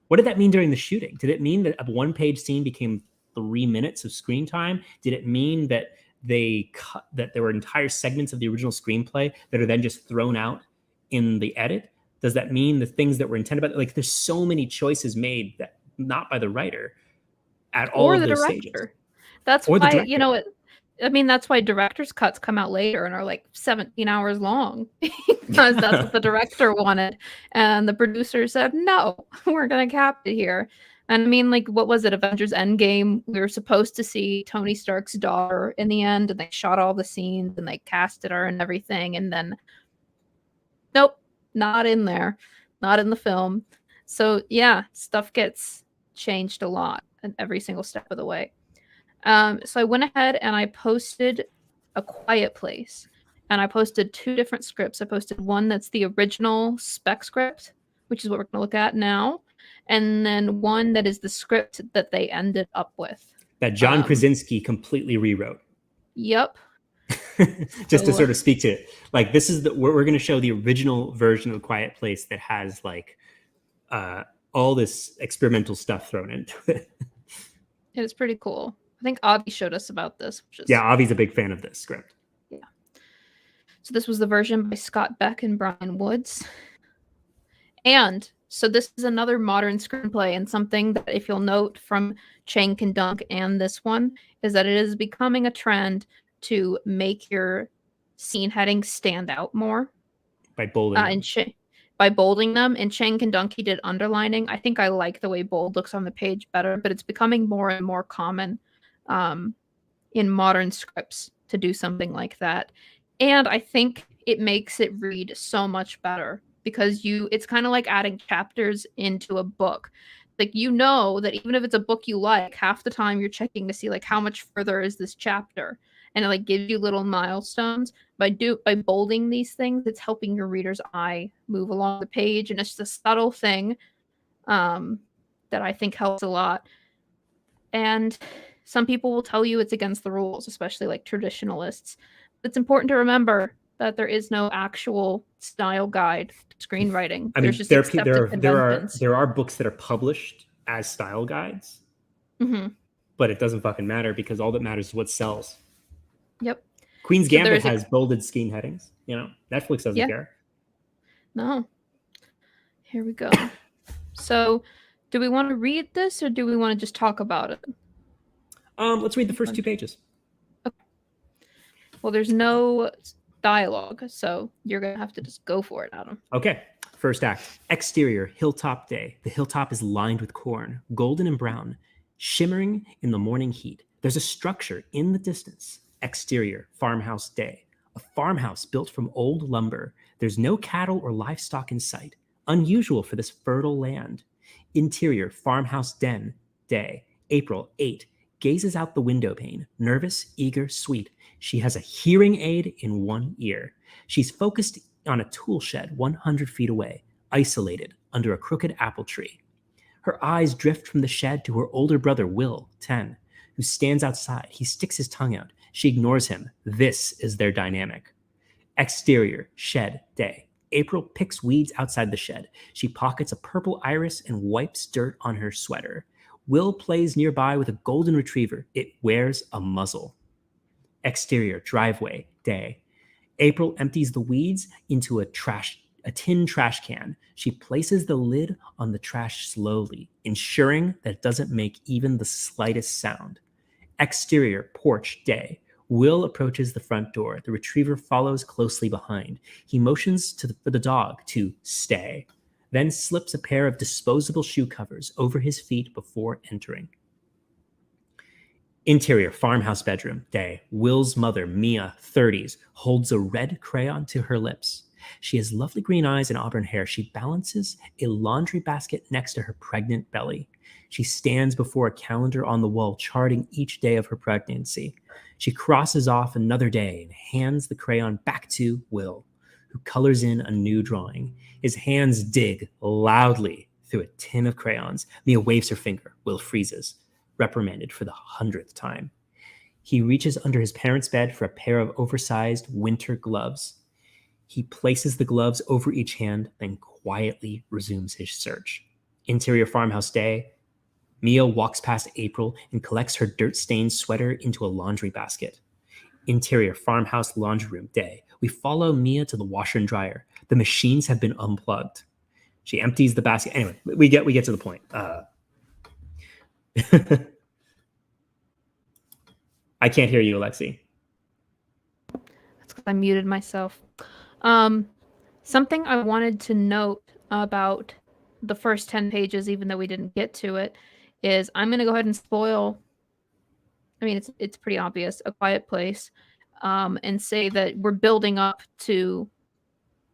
What did that mean during the shooting? Did it mean that a 1-page scene became 3 minutes of screen time? Did it mean that that there were entire segments of the original screenplay that are then just thrown out in the edit? Does that mean the things that were intended by, like, there's so many choices made that not by the writer at all or of the those director. stages. That's why, you know, I mean, that's why director's cuts come out later and are like 17 hours long because that's what the director wanted. And the producer said, no, we're going to cap it here. And I mean, like, what was it? Avengers Endgame. We were supposed to see Tony Stark's daughter in the end, and they shot all the scenes and they casted her and everything. And then, nope, not in there, not in the film. So yeah, stuff gets changed a lot at every single step of the way. So I went ahead and I posted A Quiet Place, and I posted 2 different scripts. I posted one that's the original spec script, which is what we're going to look at now, and then one that is the script that they ended up with. That John Krasinski completely rewrote. Yep. Just to sort of speak to it, like, this is we're going to show the original version of A Quiet Place that has like all this experimental stuff thrown into it. It's pretty cool. I think Avi showed us about this. Yeah, Avi's a big fan of this script. Yeah. So this was the version by Scott Beck and Brian Woods. And so this is another modern screenplay, and something that, if you'll note from Chang Can Dunk and this one, is that it is becoming a trend to make your scene headings stand out more. By bolding by bolding them. And Chang Can Dunk, he did underlining. I think I like the way bold looks on the page better, but it's becoming more and more common in modern scripts to do something like that. And I think it makes it read so much better because it's kind of like adding chapters into a book. Like, you know that even if it's a book you like, half the time you're checking to see like how much further is this chapter, and it like gives you little milestones. By bolding these things, it's helping your reader's eye move along the page, and it's just a subtle thing that I think helps a lot. And some people will tell you it's against the rules, especially like traditionalists. It's important to remember that there is no actual style guide to screenwriting. I mean, there's just there are books that are published as style guides, but it doesn't fucking matter because all that matters is what sells. Yep. Queen's Gambit has bolded scene headings. You know, Netflix doesn't care. No. Here we go. So, do we want to read this or do we want to just talk about it? Let's read the first 2 pages. Well, there's no dialogue, so you're gonna have to just go for it, Adam. Okay. First act. Exterior, hilltop day. The hilltop is lined with corn, golden and brown, shimmering in the morning heat. There's a structure in the distance. Exterior, farmhouse day. A farmhouse built from old lumber. There's no cattle or livestock in sight. Unusual for this fertile land. Interior, farmhouse den, day. April, 8. Gazes out the window pane, nervous, eager, sweet. She has a hearing aid in one ear. She's focused on a tool shed 100 feet away, isolated under a crooked apple tree. Her eyes drift from the shed to her older brother, Will, 10, who stands outside. He sticks his tongue out. She ignores him. This is their dynamic. Exterior, shed, day. April picks weeds outside the shed. She pockets a purple iris and wipes dirt on her sweater. Will plays nearby with a golden retriever. It wears a muzzle. Exterior, driveway, day. April empties the weeds into a tin trash can. She places the lid on the trash slowly, ensuring that it doesn't make even the slightest sound. Exterior, porch, day. Will approaches the front door. The retriever follows closely behind. He motions for the dog to stay, then slips a pair of disposable shoe covers over his feet before entering. Interior, farmhouse bedroom, day. Will's mother, Mia, 30s, holds a red crayon to her lips. She has lovely green eyes and auburn hair. She balances a laundry basket next to her pregnant belly. She stands before a calendar on the wall, charting each day of her pregnancy. She crosses off another day and hands the crayon back to Will, who colors in a new drawing. His hands dig loudly through a tin of crayons. Mia waves her finger. Will freezes, reprimanded for the 100th time. He reaches under his parents' bed for a pair of oversized winter gloves. He places the gloves over each hand, then quietly resumes his search. Interior, farmhouse day. Mia walks past April and collects her dirt-stained sweater into a laundry basket. Interior, farmhouse laundry room, day. We follow Mia to the washer and dryer. The machines have been unplugged. She empties the basket. Anyway, we get to the point. I can't hear you, Alexie. That's because I muted myself. Something I wanted to note about the first 10 pages, even though we didn't get to it, is I'm going to go ahead and spoil. I mean, it's pretty obvious, A Quiet Place, and say that we're building up to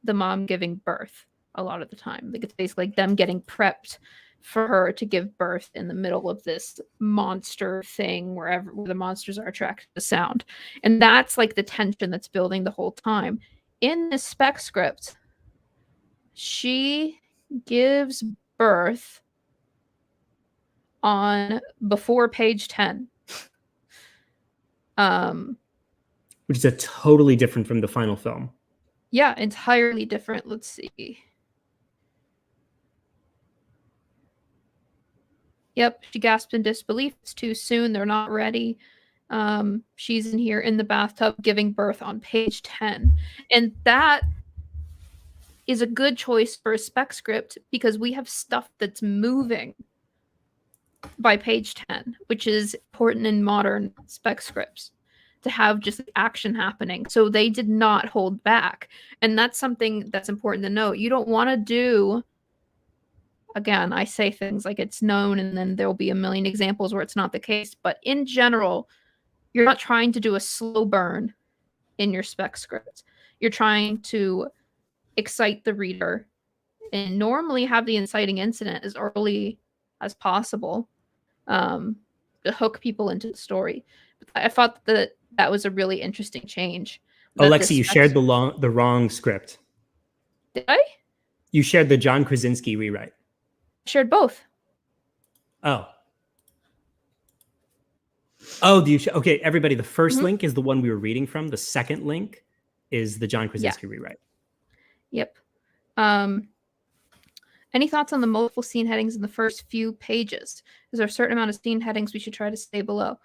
the mom giving birth a lot of the time. Like, it's basically like them getting prepped for her to give birth in the middle of this monster thing where the monsters are attracted to sound. And that's like the tension that's building the whole time. In this spec script, she gives birth on before page 10. Which is a totally different from the final film. Yeah, entirely different. Let's see. Yep, she gasped in disbelief. It's too soon. They're not ready. She's in here in the bathtub giving birth on page 10. And that is a good choice for a spec script because we have stuff that's moving by page 10, which is important in modern spec scripts to have just action happening. So they did not hold back. And that's something that's important to note. You don't want to do, again, I say things like it's known and then there'll be a million examples where it's not the case. But in general, you're not trying to do a slow burn in your spec script. You're trying to excite the reader and normally have the inciting incident as early as possible to hook people into the story. But I thought that that was a really interesting change. Alexie, you shared the wrong script. Did I? You shared the John Krasinski rewrite. I shared both. Oh, do you? Okay, everybody. The first link is the one we were reading from. The second link is the John Krasinski rewrite. Yep. Any thoughts on the multiple scene headings in the first few pages? Is there a certain amount of scene headings we should try to stay below?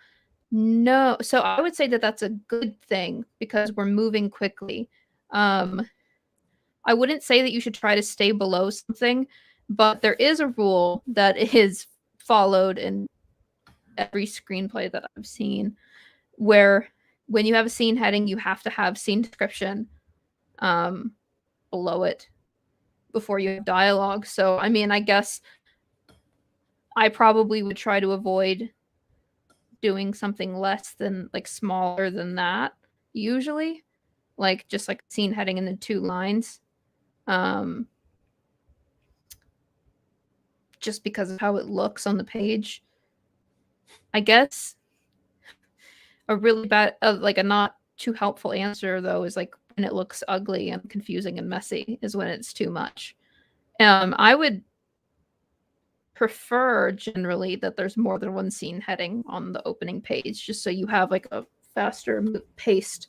No. So I would say that that's a good thing because we're moving quickly. I wouldn't say that you should try to stay below something, but there is a rule that is followed in every screenplay that I've seen where when you have a scene heading, you have to have scene description below it before you have dialogue. So, I mean, I guess I probably would try to avoid doing something less than, like, smaller than that, usually. Like, just, like, scene heading and then 2 lines. Just because of how it looks on the page. I guess a really bad, like, a not too helpful answer, though, is, like, when it looks ugly and confusing and messy is when it's too much. I would prefer generally that there's more than one scene heading on the opening page, just so you have, like, a faster paced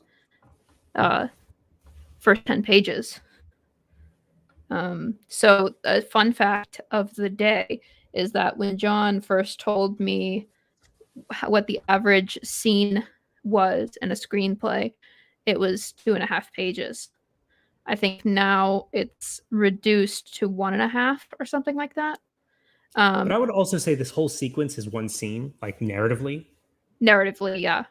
first 10 pages. So a fun fact of the day is that when John first told me what the average scene was in a screenplay, it was 2.5 pages. I think now it's reduced to 1.5 or something like that. But I would also say this whole sequence is one scene, like narratively. Narratively, yeah.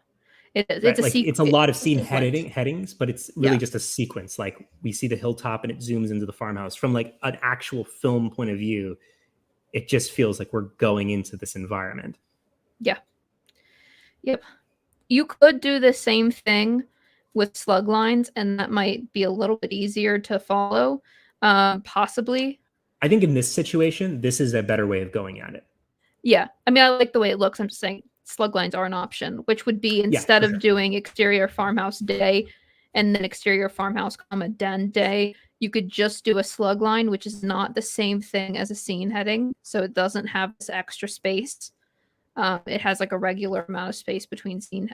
It is. Right? It's a lot of scene sequence. headings, but it's really just a sequence. Like, we see the hilltop and it zooms into the farmhouse. From, like, an actual film point of view, it just feels like we're going into this environment. Yeah. Yep. You could do the same thing with slug lines, and that might be a little bit easier to follow, possibly. I think in this situation, this is a better way of going at it. Yeah. I mean, I like the way it looks. I'm just saying slug lines are an option, which would be, instead of doing exterior farmhouse day and then exterior farmhouse, den day, you could just do a slug line, which is not the same thing as a scene heading. So it doesn't have this extra space. It has, like, a regular amount of space between scene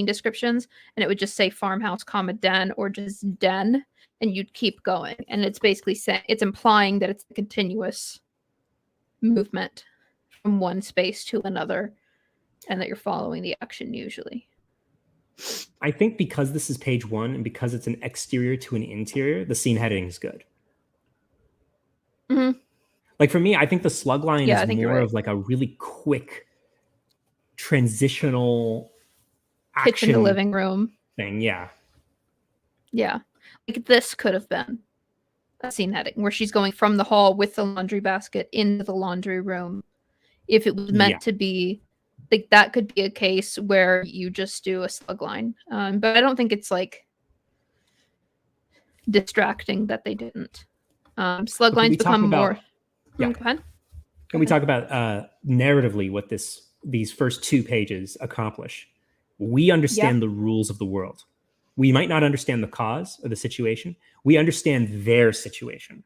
descriptions, and it would just say farmhouse, den, or just den, and you'd keep going. And it's basically saying, it's implying that it's a continuous movement from one space to another, and that you're following the action usually. I think because this is page 1 and because it's an exterior to an interior, the scene heading is good. Mm-hmm. Like, for me, I think the slug line is more right. of, like, a really quick transitional action kitchen to living room thing. Yeah. Like, this could have been a scene heading where she's going from the hall with the laundry basket into the laundry room. If it was meant to be, like, that could be a case where you just do a slug line. But I don't think it's, like, distracting that they didn't. Slug lines become more. Go ahead. Can we talk about narratively what these first 2 pages accomplish? We understand the rules of the world. We might not understand the cause or the situation. We understand their situation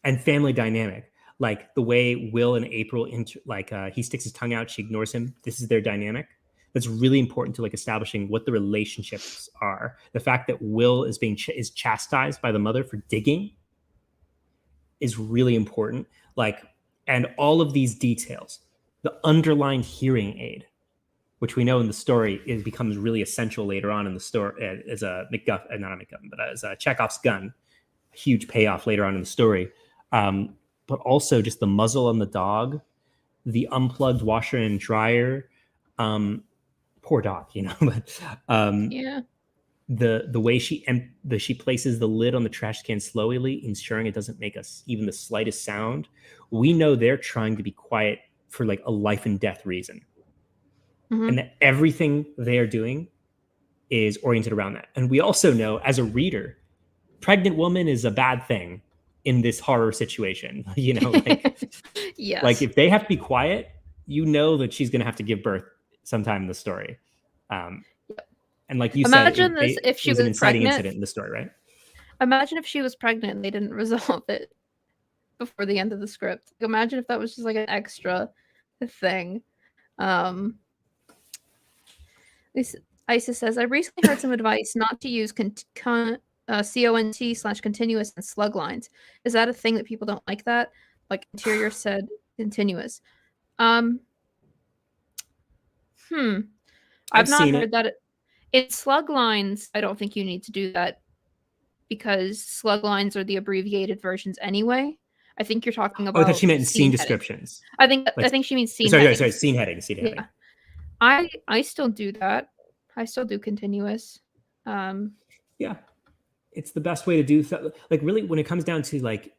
and family dynamic. Like, the way Will and April, he sticks his tongue out, she ignores him. This is their dynamic. That's really important to, like, establishing what the relationships are. The fact that Will is is chastised by the mother for digging is really important. Like, and all of these details, the underlined hearing aid, which we know in the story becomes really essential later on in the story as a MacGuffin, not a MacGuffin, but as a Chekhov's gun, a huge payoff later on in the story. But also just the muzzle on the dog, the unplugged washer and dryer. Poor dog, you know. But the way she places the lid on the trash can slowly, ensuring it doesn't make even the slightest sound. We know they're trying to be quiet for, like, a life and death reason. Mm-hmm. And that everything they are doing is oriented around that. And we also know, as a reader, pregnant woman is a bad thing in this horror situation. You know, like, yes. Like, if they have to be quiet, you know that she's going to have to give birth sometime in the story. And like you imagine said, if she was an inciting pregnant incident in the story, right? Imagine if she was pregnant and they didn't resolve it before the end of the script. Imagine if that was just, like, an extra thing. Isis says, I recently heard some advice not to use CONT/continuous and slug lines. Is that a thing that people don't like that? Like, Interior said continuous. I've not heard that. In slug lines, I don't think you need to do that because slug lines are the abbreviated versions anyway. I think you're talking about. Oh, I thought she meant scene descriptions. I think she means scene. Sorry, scene heading. Yeah. I still do that. I still do continuous. Yeah, it's the best way to do like really when it comes down to like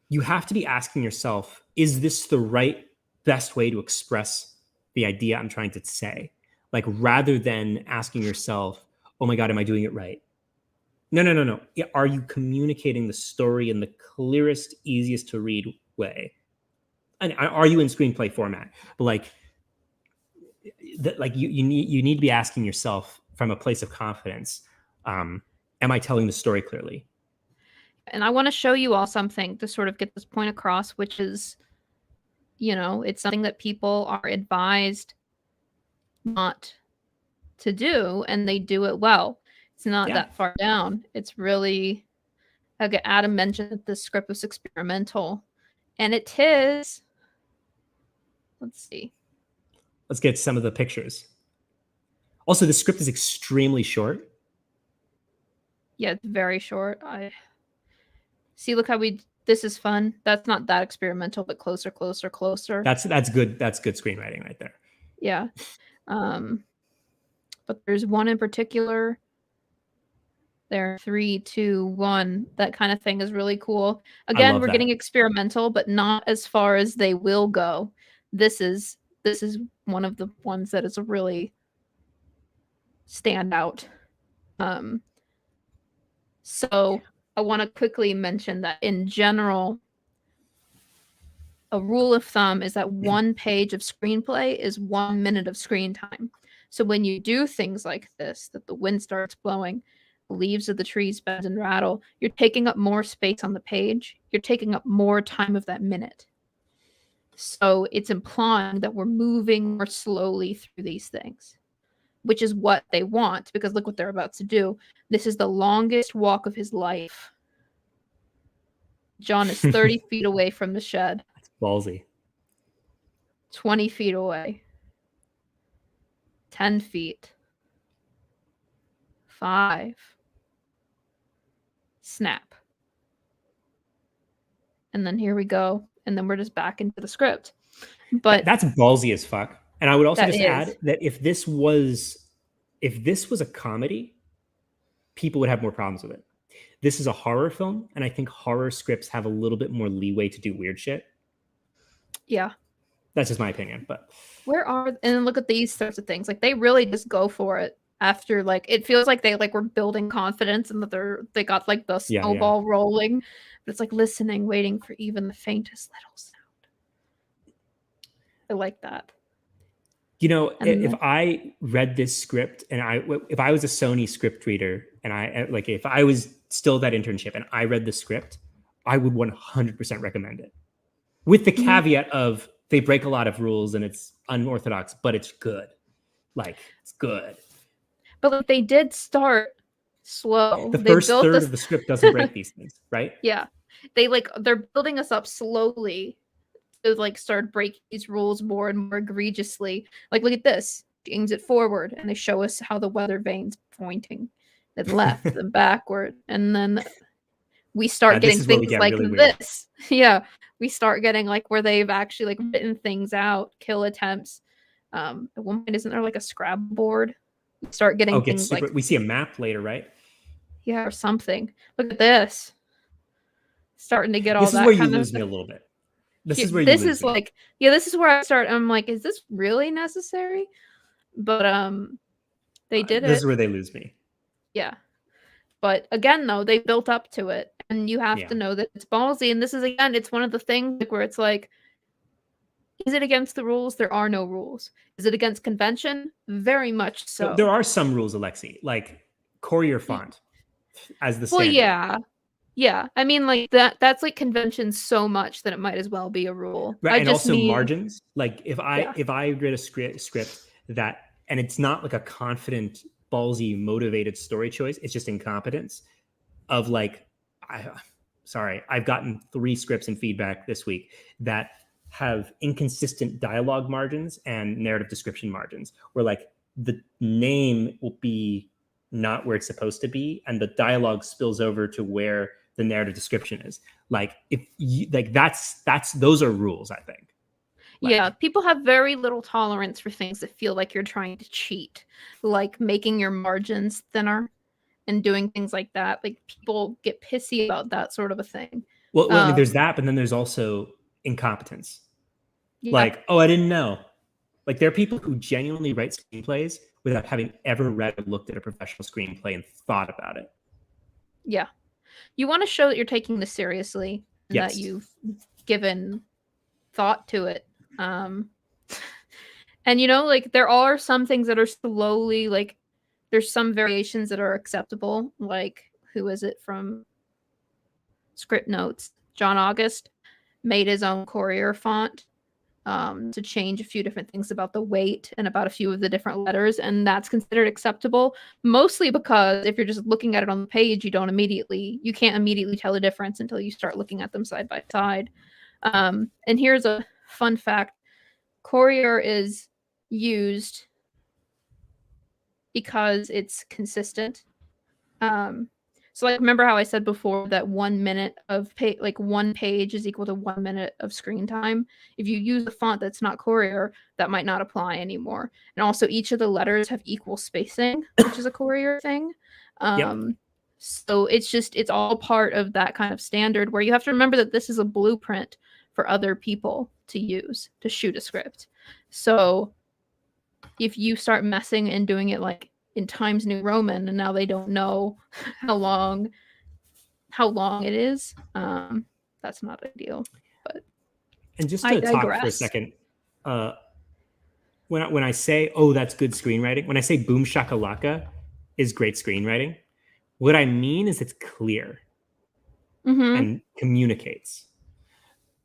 you have to be asking yourself, is this the right best way to express the idea I'm trying to say? Like rather than asking yourself, oh my God, am I doing it right? No. Yeah, are you communicating the story in the clearest, easiest to read way? And are you in screenplay format? But like you need to be asking yourself from a place of confidence, am I telling the story clearly? And I want to show you all something to sort of get this point across, which is, it's something that people are advised not to do, and they do it well. It's not that far down. It's really, like Adam mentioned that this script was experimental, and it is. Let's see. Let's get some of the pictures. Also, the script is extremely short. Yeah, it's very short. I see. Look how this is fun. That's not that experimental, but closer. That's good. That's good screenwriting right there. Yeah. But there's one in particular. There, 3, 2, 1. That kind of thing is really cool. Again, we're getting experimental, but not as far as they will go. This is one of the ones that is a really standout. So I want to quickly mention that in general, a rule of thumb is that 1 page of screenplay is 1 minute of screen time. So when you do things like this, that the wind starts blowing, the leaves of the trees bend and rattle, you're taking up more space on the page. You're taking up more time of that minute. So it's implying that we're moving more slowly through these things, which is what they want, because look what they're about to do. This is the longest walk of his life. John is 30 feet away from the shed. That's ballsy. 20 feet away. 10 feet. 5. Snap. And then here we go. And then we're just back into the script. But that's ballsy as fuck. And I would also just add that if this was a comedy, people would have more problems with it. This is a horror film, and I think horror scripts have a little bit more leeway to do weird shit. Yeah. That's just my opinion. But and look at these sorts of things. Like they really just go for it after, like, it feels like they were building confidence and that they got like the snowball rolling. But it's like listening, waiting for even the faintest little sound. I like that. If I read this script and if I was a Sony script reader and if I was still that internship and I read the script, I would 100% recommend it, with the caveat of they break a lot of rules and it's unorthodox, but it's good. Like, it's good. But like, they did start slow. The first third of the script doesn't break these things, right? Yeah. They're building us up slowly to like start breaking these rules more and more egregiously. Like, look at this. Aims it forward and they show us how the weather vane's pointing. Then left, then backward. And then we start getting things like really this. Yeah. We start getting like where they've actually like written things out, kill attempts. At one point, isn't there like a Scrabble board? We start getting things like we see a map later, right? Yeah, or something. Look at this. Starting to get all that. This is where you lose me a little bit. This is where this is me. Like, yeah, this is where I start. I'm like, is this really necessary? But they did it. This is where they lose me. Yeah. But again, though, they built up to it, and you have to know that it's ballsy. And this is, again, it's one of the things where it's like, is it against the rules? There are no rules. Is it against convention? Very much so. There are some rules, Alexie, like Courier font as the standard. Well, yeah. Yeah. I mean, like that's like convention so much that it might as well be a rule. Right. And also margins. Like if I read a script that, and it's not like a confident, ballsy, motivated story choice, it's just incompetence of like, I've gotten 3 scripts and feedback this week that have inconsistent dialogue margins and narrative description margins, where like the name will be not where it's supposed to be and the dialogue spills over to where the narrative description is. Like, if you like, that's those are rules, I think. Yeah, people have very little tolerance for things that feel like you're trying to cheat, like making your margins thinner and doing things like that. Like people get pissy about that sort of a thing. Well, I mean, there's that, but then there's also incompetence. Yeah. Like, oh, I didn't know. Like, there are people who genuinely write screenplays without having ever read or looked at a professional screenplay and thought about it. Yeah. You want to show that you're taking this seriously and Yes. that you've given thought to it. And you know, like there are some things that are slowly like there's some variations that are acceptable. Like who is it from Script Notes? John August made his own Courier font to change a few different things about the weight and about a few of the different letters, and that's considered acceptable. Mostly because if you're just looking at it on the page, you can't immediately tell the difference until you start looking at them side by side. And here's a fun fact: Courier is used because it's consistent. So like remember how I said before that 1 minute of one page is equal to 1 minute of screen time? If you use a font that's not Courier, that might not apply anymore. And also each of the letters have equal spacing, which is a Courier thing. So it's all part of that kind of standard where you have to remember that this is a blueprint for other people to use to shoot a script. So if you start messing and doing it like in Times New Roman and now they don't know how long it is, that's not ideal. But and just to talk for a second, when I say, oh, that's good screenwriting, when I say boom shakalaka is great screenwriting, what I mean is it's clear and communicates.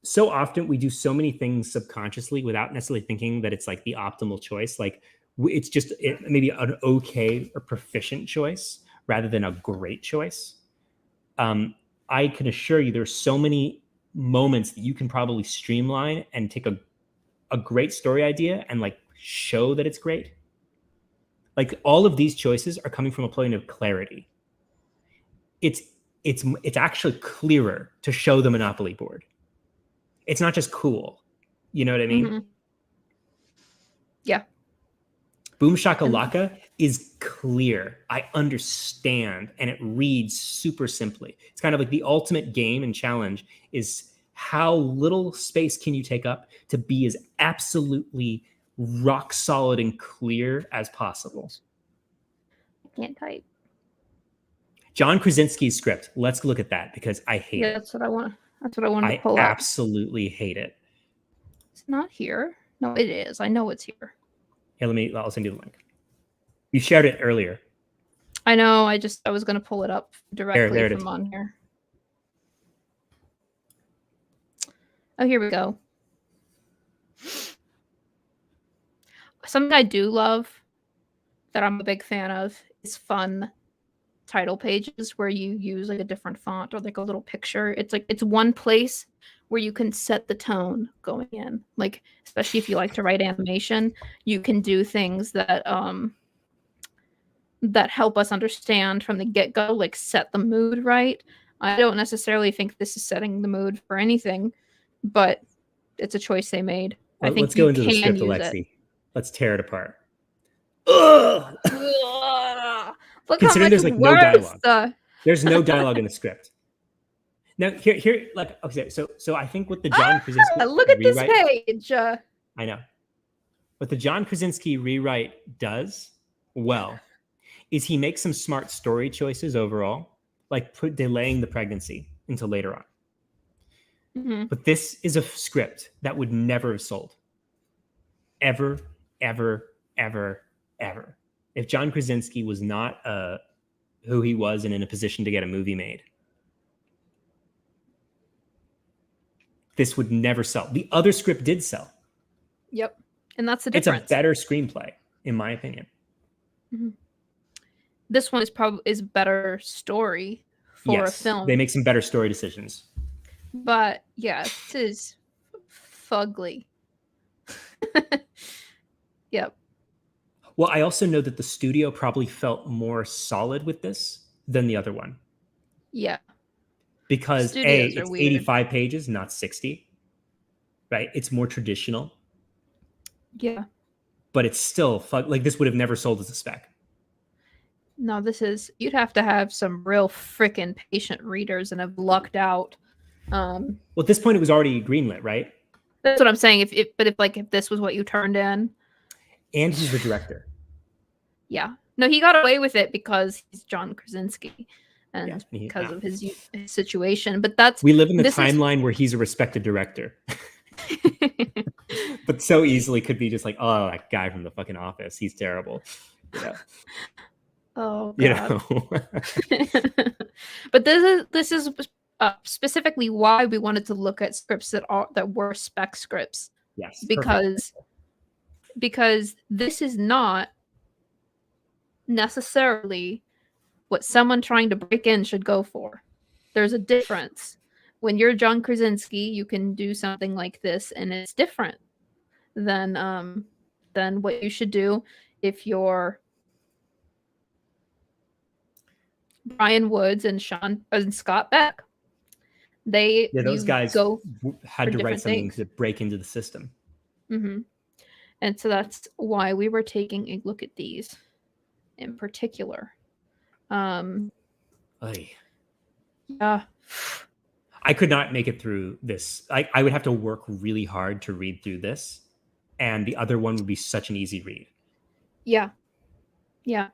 So often we do so many things subconsciously without necessarily thinking that it's like the optimal choice. Like it's just maybe an okay or proficient choice rather than a great choice. I can assure you there's so many moments that you can probably streamline and take a great story idea and like show that it's great. Like all of these choices are coming from a point of clarity. It's actually clearer to show the Monopoly board. It's not just cool. You know what I mean? Yeah. Boom Shakalaka is clear. I understand, and it reads super simply. It's kind of like the ultimate game and challenge is how little space can you take up to be as absolutely rock solid and clear as possible. I can't type. John Krasinski's script. Let's look at that because I hate it. That's what I want. That's what I wanted to pull up. I absolutely hate it. It's not here. No, it is. I know it's here. Hey, I'll send you the link. You shared it earlier. I know. I was going to pull it up directly from on here. Oh, here we go. Something I do love that I'm a big fan of is fun title pages where you use like a different font or like a little picture. It's one place where you can set the tone going in. Like, especially if you like to write animation, you can do things that that help us understand from the get-go, like set the mood right. I don't necessarily think this is setting the mood for anything, but it's a choice they made. Well, I think let's go into the script, Alexie. Let's tear it apart. Ugh! Look Considering there's like no dialogue. There's no dialogue in the script. Now here, like okay, so I think what the John Krasinski look at this page. I know. What the John Krasinski rewrite does well is he makes some smart story choices overall, like delaying the pregnancy until later on. But this is a script that would never have sold. Ever, ever, ever, ever. If John Krasinski was not who he was and in a position to get a movie made, this would never sell. The other script did sell. Yep. And that's the difference. It's a better screenplay, in my opinion. This one is better story for a film. They make some better story decisions. But yeah, this is fugly. Yep. Well, I also know that the studio probably felt more solid with this than the other one. Yeah. Because it's 85 pages, not 60. Right? It's more traditional. Yeah. But it's still like this would have never sold as a spec. No, you'd have to have some real freaking patient readers and have lucked out. Well, at this point, it was already greenlit, right? That's what I'm saying. If this was what you turned in, and he's the director. Yeah, no, he got away with it because he's John Krasinski, and because of his situation. But we live in the timeline where he's a respected director, but so easily could be just like, oh, that guy from the fucking Office, he's terrible. Yeah. Oh God. But this is specifically why we wanted to look at scripts that were spec scripts. Yes. Because this is not necessarily what someone trying to break in should go for. There's a difference. When you're John Krasinski, you can do something like this, and it's different than what you should do if you're Brian Woods and Scott Beck. Those guys had to write something to break into the system. Mm-hmm. And so that's why we were taking a look at these in particular. Yeah. I could not make it through this. I would have to work really hard to read through this, and the other one would be such an easy read. Yeah. Yeah.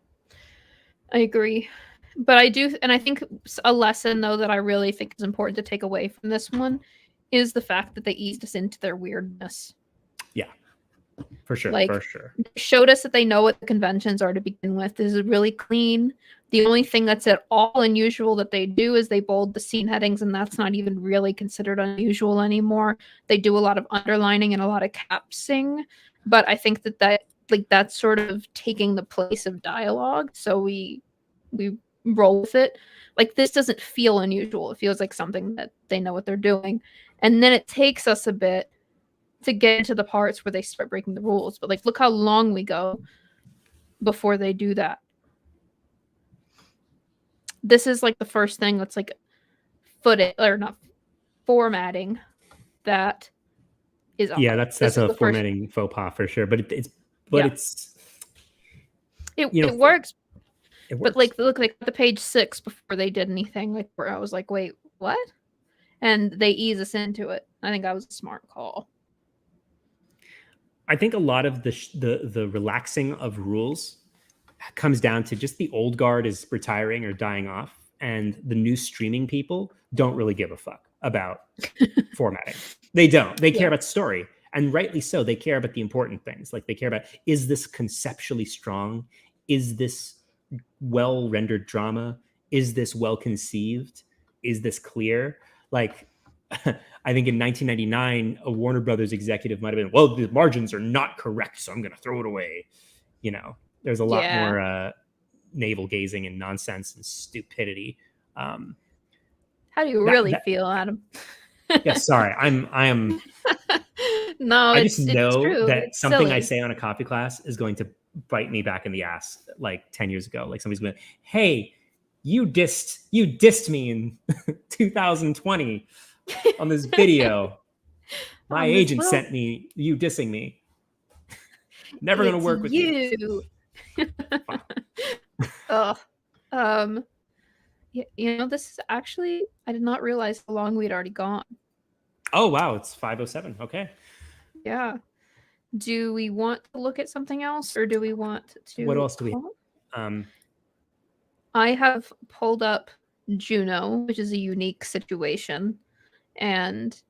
I agree. But I do, and I think a lesson, though, that I really think is important to take away from this one is the fact that they eased us into their weirdness. Yeah. For sure. Like, for sure. Showed us that they know what the conventions are to begin with. This is really clean. The only thing that's at all unusual that they do is they bold the scene headings, and that's not even really considered unusual anymore. They do a lot of underlining and a lot of capsing, but I think that's sort of taking the place of dialogue. So we roll with it. Like, this doesn't feel unusual. It feels like something that they know what they're doing. And then it takes us a bit to get into the parts where they start breaking the rules. But like, look how long we go before they do that. This is like the first thing that's like footage or not formatting that is yeah, that's a formatting faux pas for sure. But it works. It works. But like, look, like the page 6 before they did anything, like where I was like, wait, what? And they ease us into it. I think that was a smart call. I think a lot of the relaxing of rules comes down to just the old guard is retiring or dying off, and the new streaming people don't really give a fuck about formatting. They don't. They care about story, and rightly so. They care about the important things. Like, they care about, is this conceptually strong? Is this well-rendered drama? Is this well-conceived? Is this clear? Like, I think in 1999, a Warner Brothers executive might have been, well, the margins are not correct, so I'm going to throw it away. You know, there's a lot more navel gazing and nonsense and stupidity. How do you really feel, Adam? Yeah, sorry. I am. No, I just know true. that it's something silly. I say on a copy class is going to bite me back in the ass like 10 years ago. Like, somebody's going, hey, you dissed me in 2020 on this video. My agent sent me you dissing me. Never going to work with you. You know, this is actually, I did not realize how long we'd already gone. Oh, wow. It's 5:07. Okay. Yeah. Do we want to look at something else, or do we want to? What else do we have? I have pulled up Juno, which is a unique situation, and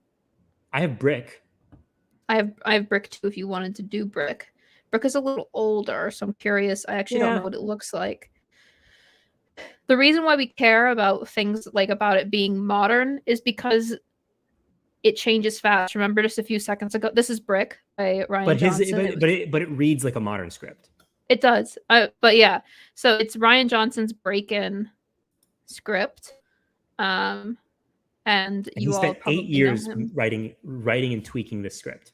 I have Brick. I have Brick too. If you wanted to do Brick, Brick is a little older, so I'm curious. I actually don't know what it looks like. The reason why we care about things like about it being modern is because it changes fast. Remember just a few seconds ago, this is Brick by Ryan Johnson. But it reads like a modern script. It does. But yeah, so it's Ryan Johnson's break-in script. And you spent all 8 years writing and tweaking this script.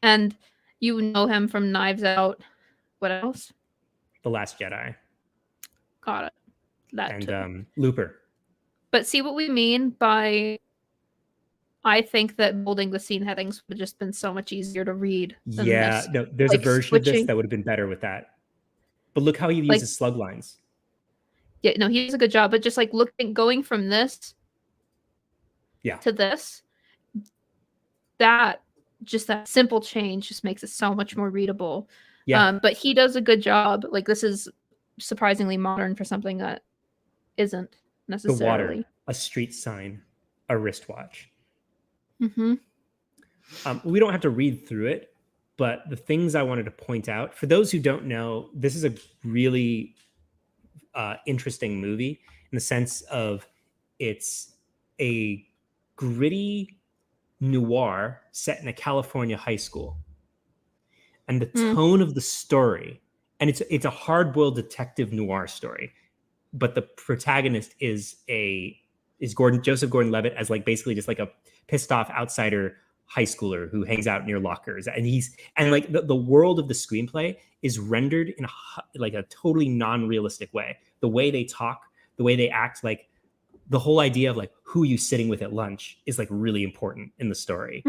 And you know him from Knives Out. What else? The Last Jedi. Got it. That and too. Looper. But see what we mean by I think that building the scene headings would have just been so much easier to read than Yeah, this. no, there's a Like version of this switching. that would have been better with that. But look how he Like, uses slug lines. yeah, no, he does a good job. But just like going from this Yeah. to this, that simple change just makes it so much more readable. Yeah. But he does a good job. Like, this is surprisingly modern for something that isn't The necessarily. water, a street sign, a wristwatch. Mm-hmm. We don't have to read through it, but the things I wanted to point out, for those who don't know, this is a really interesting movie in the sense of it's a gritty noir set in a California high school. And the tone of the story, and it's a hard-boiled detective noir story, but the protagonist is Joseph Gordon-Levitt as like basically just like a pissed off outsider high schooler who hangs out near lockers, and like the world of the screenplay is rendered in a totally non-realistic way. The way they talk, the way they act, like the whole idea of like who you sitting with at lunch is like really important in the story.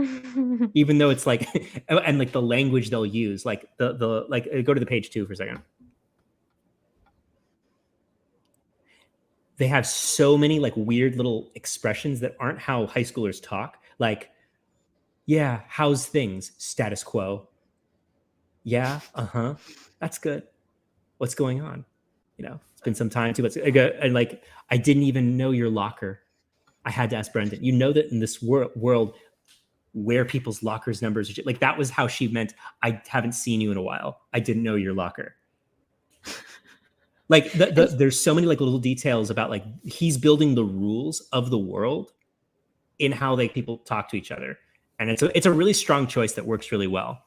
Even though it's like, and like the language they'll use, like the like go to the page 2 for a second. They have so many like weird little expressions that aren't how high schoolers talk. Like, yeah, how's things? Status quo. Yeah, that's good. What's going on? It's been some time too. And like, I didn't even know your locker. I had to ask Brendan. You know that in this world where people's lockers numbers are, like that was how she meant, I haven't seen you in a while. I didn't know your locker. Like there's so many like little details about like he's building the rules of the world in how like people talk to each other, and it's a really strong choice that works really well.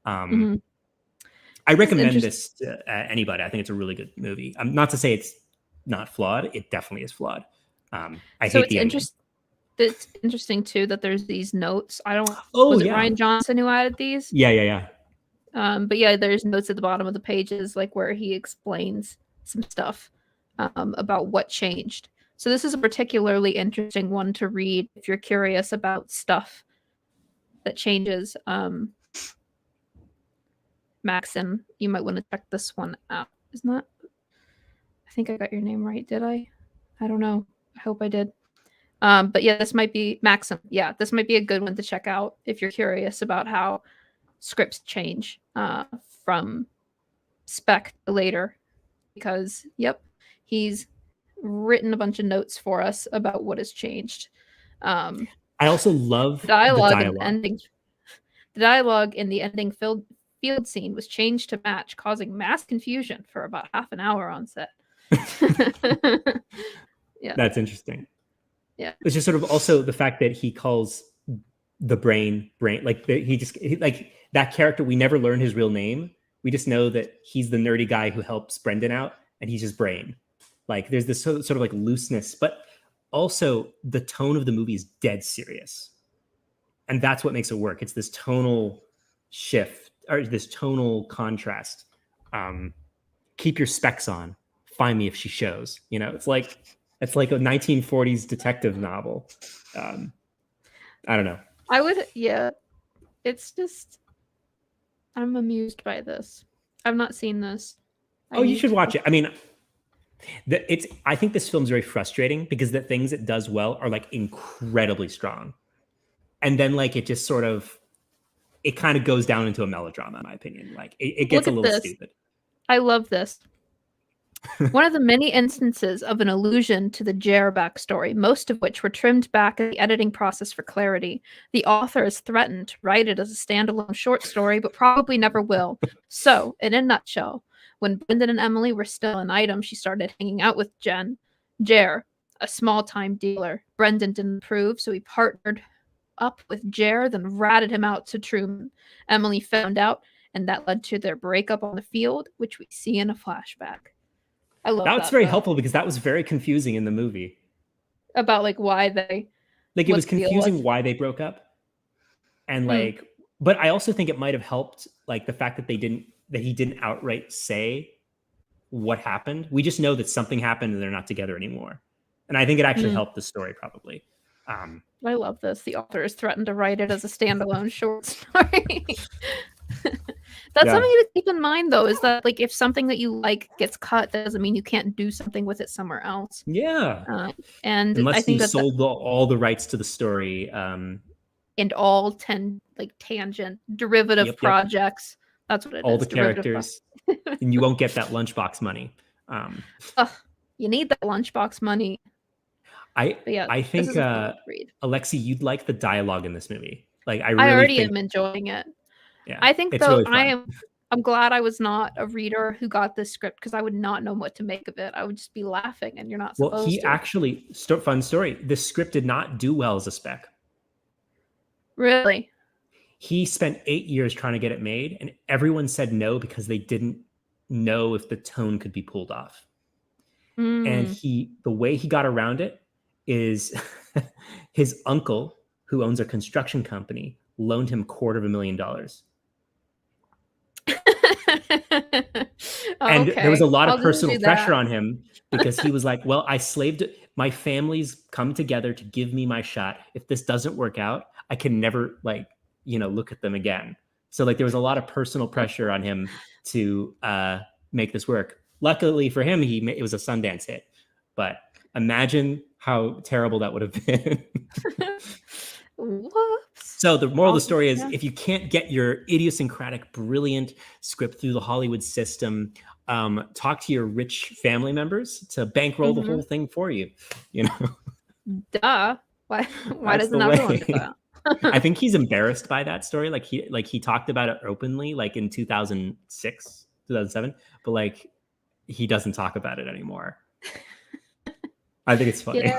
I recommend this to anybody. I think it's a really good movie. Not to say it's not flawed. It definitely is flawed. I hate the ending. It's interesting too that there's these notes. Was it Ryan Johnson who added these? Yeah. But yeah, there's notes at the bottom of the pages, like where he explains some stuff about what changed. So this is a particularly interesting one to read if you're curious about stuff that changes. Maxim, you might want to check this one out. Isn't that? I think I got your name right. Did I? I don't know. I hope I did. But yeah, this might be Maxim. Yeah, this might be a good one to check out if you're curious about how scripts change from spec to later. Because, yep, he's written a bunch of notes for us about what has changed. I also love the dialogue. The dialogue in the ending field scene was changed to match, causing mass confusion for about half an hour on set. Yeah, that's interesting. Yeah, it's just sort of also the fact that he calls the brain like like that character. We never learn his real name. We just know that he's the nerdy guy who helps Brendan out, and he's just Brain. Like there's this sort of like looseness, but also the tone of the movie is dead serious, and that's what makes it work. It's this tonal shift or this tonal contrast. Keep your specs on. Find me if she shows. It's like a 1940s detective novel. I don't know. It's just I'm amused by this. I've not seen this. You should watch it. I mean, I think this film's very frustrating because the things it does well are like incredibly strong, and then like it just sort of it kind of goes down into a melodrama, in my opinion. Like it gets a little stupid. I love this. One of the many instances of an allusion to the Youre backstory, most of which were trimmed back in the editing process for clarity. The author has threatened to write it as a standalone short story, but probably never will. So, in a nutshell, when Brendan and Emily were still an item, she started hanging out with Youre, a small-time dealer. Brendan didn't approve, so he partnered up with Youre, then ratted him out to Truman. Emily found out, and that led to their breakup on the field, which we see in a flashback. I love that. That's very helpful because that was very confusing in the movie. About like why they it was confusing why they broke up. And like but I also think it might have helped like the fact that he didn't outright say what happened. We just know that something happened and they're not together anymore. And I think it actually helped the story probably. I love this. The author has threatened to write it as a standalone short story. That's something to keep in mind, though, is that like if something that you like gets cut, that doesn't mean you can't do something with it somewhere else. Yeah. And unless I think you sold all the rights to the story. And all 10 like tangent derivative projects. That's what it all is. The characters. And you won't get that lunchbox money. You need that lunchbox money. I think Alexie, you'd like the dialogue in this movie. Like I already am enjoying it. Yeah, I think though really I'm glad I was not a reader who got this script because I would not know what to make of it. I would just be laughing, and you're not supposed to. Well, he actually, fun story. This script did not do well as a spec. Really? He spent 8 years trying to get it made, and everyone said no because they didn't know if the tone could be pulled off. And the way he got around it is his uncle, who owns a construction company, loaned him $250,000. And there was a lot of personal pressure on him because he was like, well, my family's come together to give me my shot. If this doesn't work out, I can never look at them again. So like there was a lot of personal pressure on him to make this work. Luckily for him, it was a Sundance hit. But imagine how terrible that would have been. Whoops. So the moral of the story is, if you can't get your idiosyncratic, brilliant script through the Hollywood system, talk to your rich family members to bankroll the whole thing for you. Duh. Why doesn't everyone do that? I think he's embarrassed by that story. Like he talked about it openly, like in 2006, 2007, but like he doesn't talk about it anymore. I think it's funny.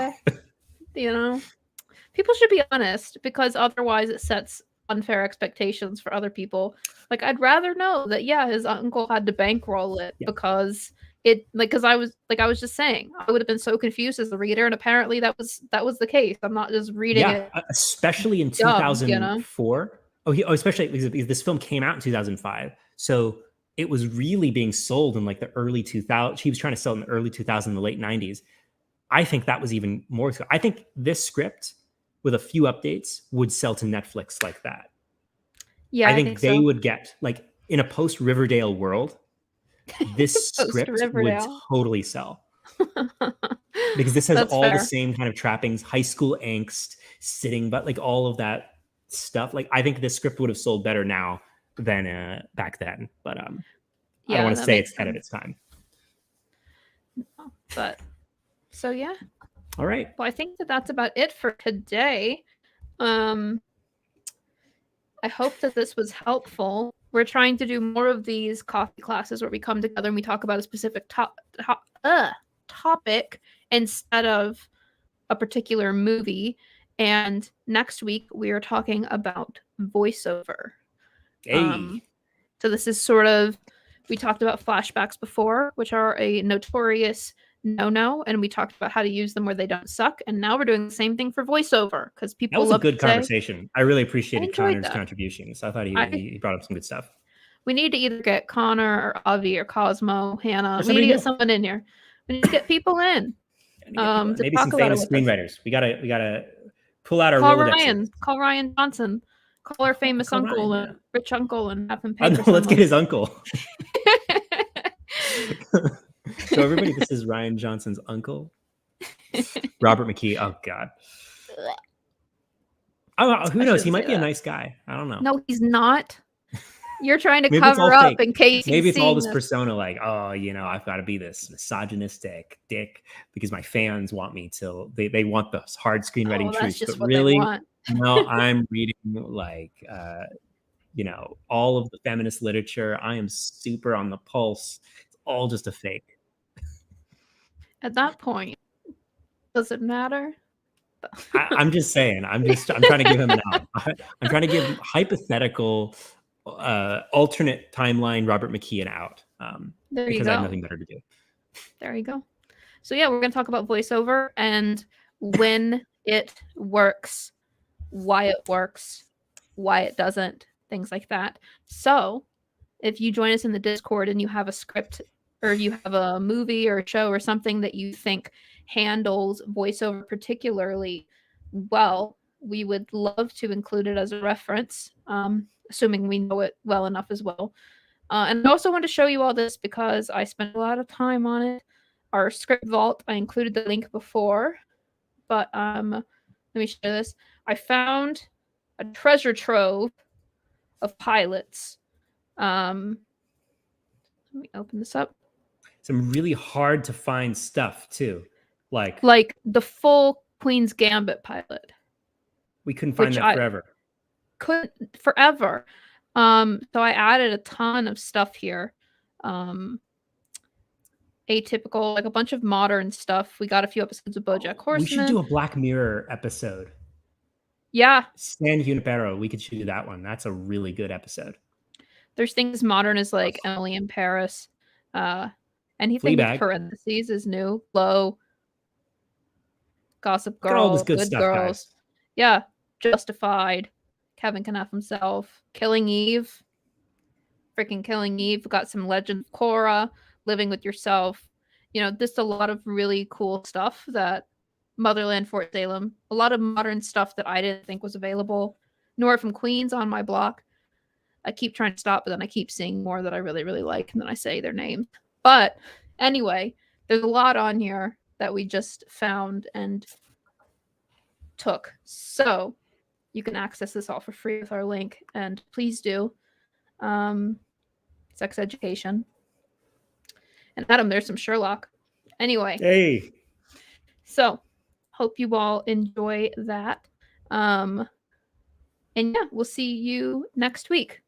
Yeah. People should be honest, because otherwise it sets unfair expectations for other people. Like I'd rather know that his uncle had to bankroll it because I was just saying, I would have been so confused as a reader, and apparently that was the case. I'm not just reading it. Especially in 2004. Especially because this film came out in 2005. So it was really being sold in like the early 2000s. He was trying to sell it in the early 2000s, the late 90s. I think that was even more. I think this script with a few updates would sell to Netflix like that. Yeah, I think they would get, like, in a post Riverdale world, this script would totally sell. Because this has all the same kind of trappings, high school angst, but like all of that stuff. Like I think this script would have sold better now than back then. But I don't want to say it's ahead of its time. But so yeah. All right. Well, I think that's about it for today. I hope that this was helpful. We're trying to do more of these coffee classes where we come together and we talk about a specific topic instead of a particular movie. And next week we are talking about voiceover. Hey. So this is sort of, we talked about flashbacks before, which are a notorious no, and we talked about how to use them where they don't suck, and now we're doing the same thing for voiceover because people love. That was a good conversation. I really appreciated Connor's contributions. I thought he brought up some good stuff. We need to either get Connor or Avi or Cosmo, Hannah. We need to get someone in here. We need to get people in. Maybe some famous screenwriters. We gotta pull out our Rolodex. Call Ryan Johnson. Call our famous uncle, and rich uncle, and have him pay. Let's get his uncle. So everybody, this is Ryan Johnson's uncle, Robert McKee. Oh God. Who knows? He might be a nice guy. I don't know. No, he's not. You're trying to cover up in case maybe it's all this persona, like, I've got to be this misogynistic dick because my fans want me to. They want the hard screenwriting truth, but really, no, I'm reading like, all of the feminist literature. I am super on the pulse. It's all just a fake. At that point, does it matter? I'm just saying. I'm trying to give him an out. I'm trying to give hypothetical, alternate timeline Robert McKee an out. Because I have nothing better to do. There you go. So yeah, we're going to talk about voiceover and when it works, why it works, why it doesn't, things like that. So if you join us in the Discord and you have a script, or you have a movie or a show or something that you think handles voiceover particularly well, we would love to include it as a reference, assuming we know it well enough as well. And I also want to show you all this because I spent a lot of time on it. Our script vault, I included the link before, but let me show you this. I found a treasure trove of pilots. Let me open this up. Some really hard to find stuff too. Like the full Queen's Gambit pilot. We couldn't find that forever. Couldn't forever. So I added a ton of stuff here. Atypical, like a bunch of modern stuff. We got a few episodes of BoJack Horseman. We should do a Black Mirror episode. Yeah. San Junipero. We could do that one. That's a really good episode. There's things modern as like Emily in Paris. Anything Fleabag. with parentheses is new. Low. Gossip Girl. All this good stuff, Girls. guys. Yeah. Justified. Kevin Knapp himself. Killing Eve. Freaking Killing Eve. We got some Legend of Korra. Living with Yourself. You know, just a lot of really cool stuff that Motherland, Fort Salem. A lot of modern stuff that I didn't think was available. Nora from Queens on my block. I keep trying to stop, but then I keep seeing more that I really, really like, and then I say their name. But anyway, there's a lot on here that we just found and took. So you can access this all for free with our link, and please do. Sex education. And Adam, there's some Sherlock. Anyway. Hey. So hope you all enjoy that. And yeah, we'll see you next week.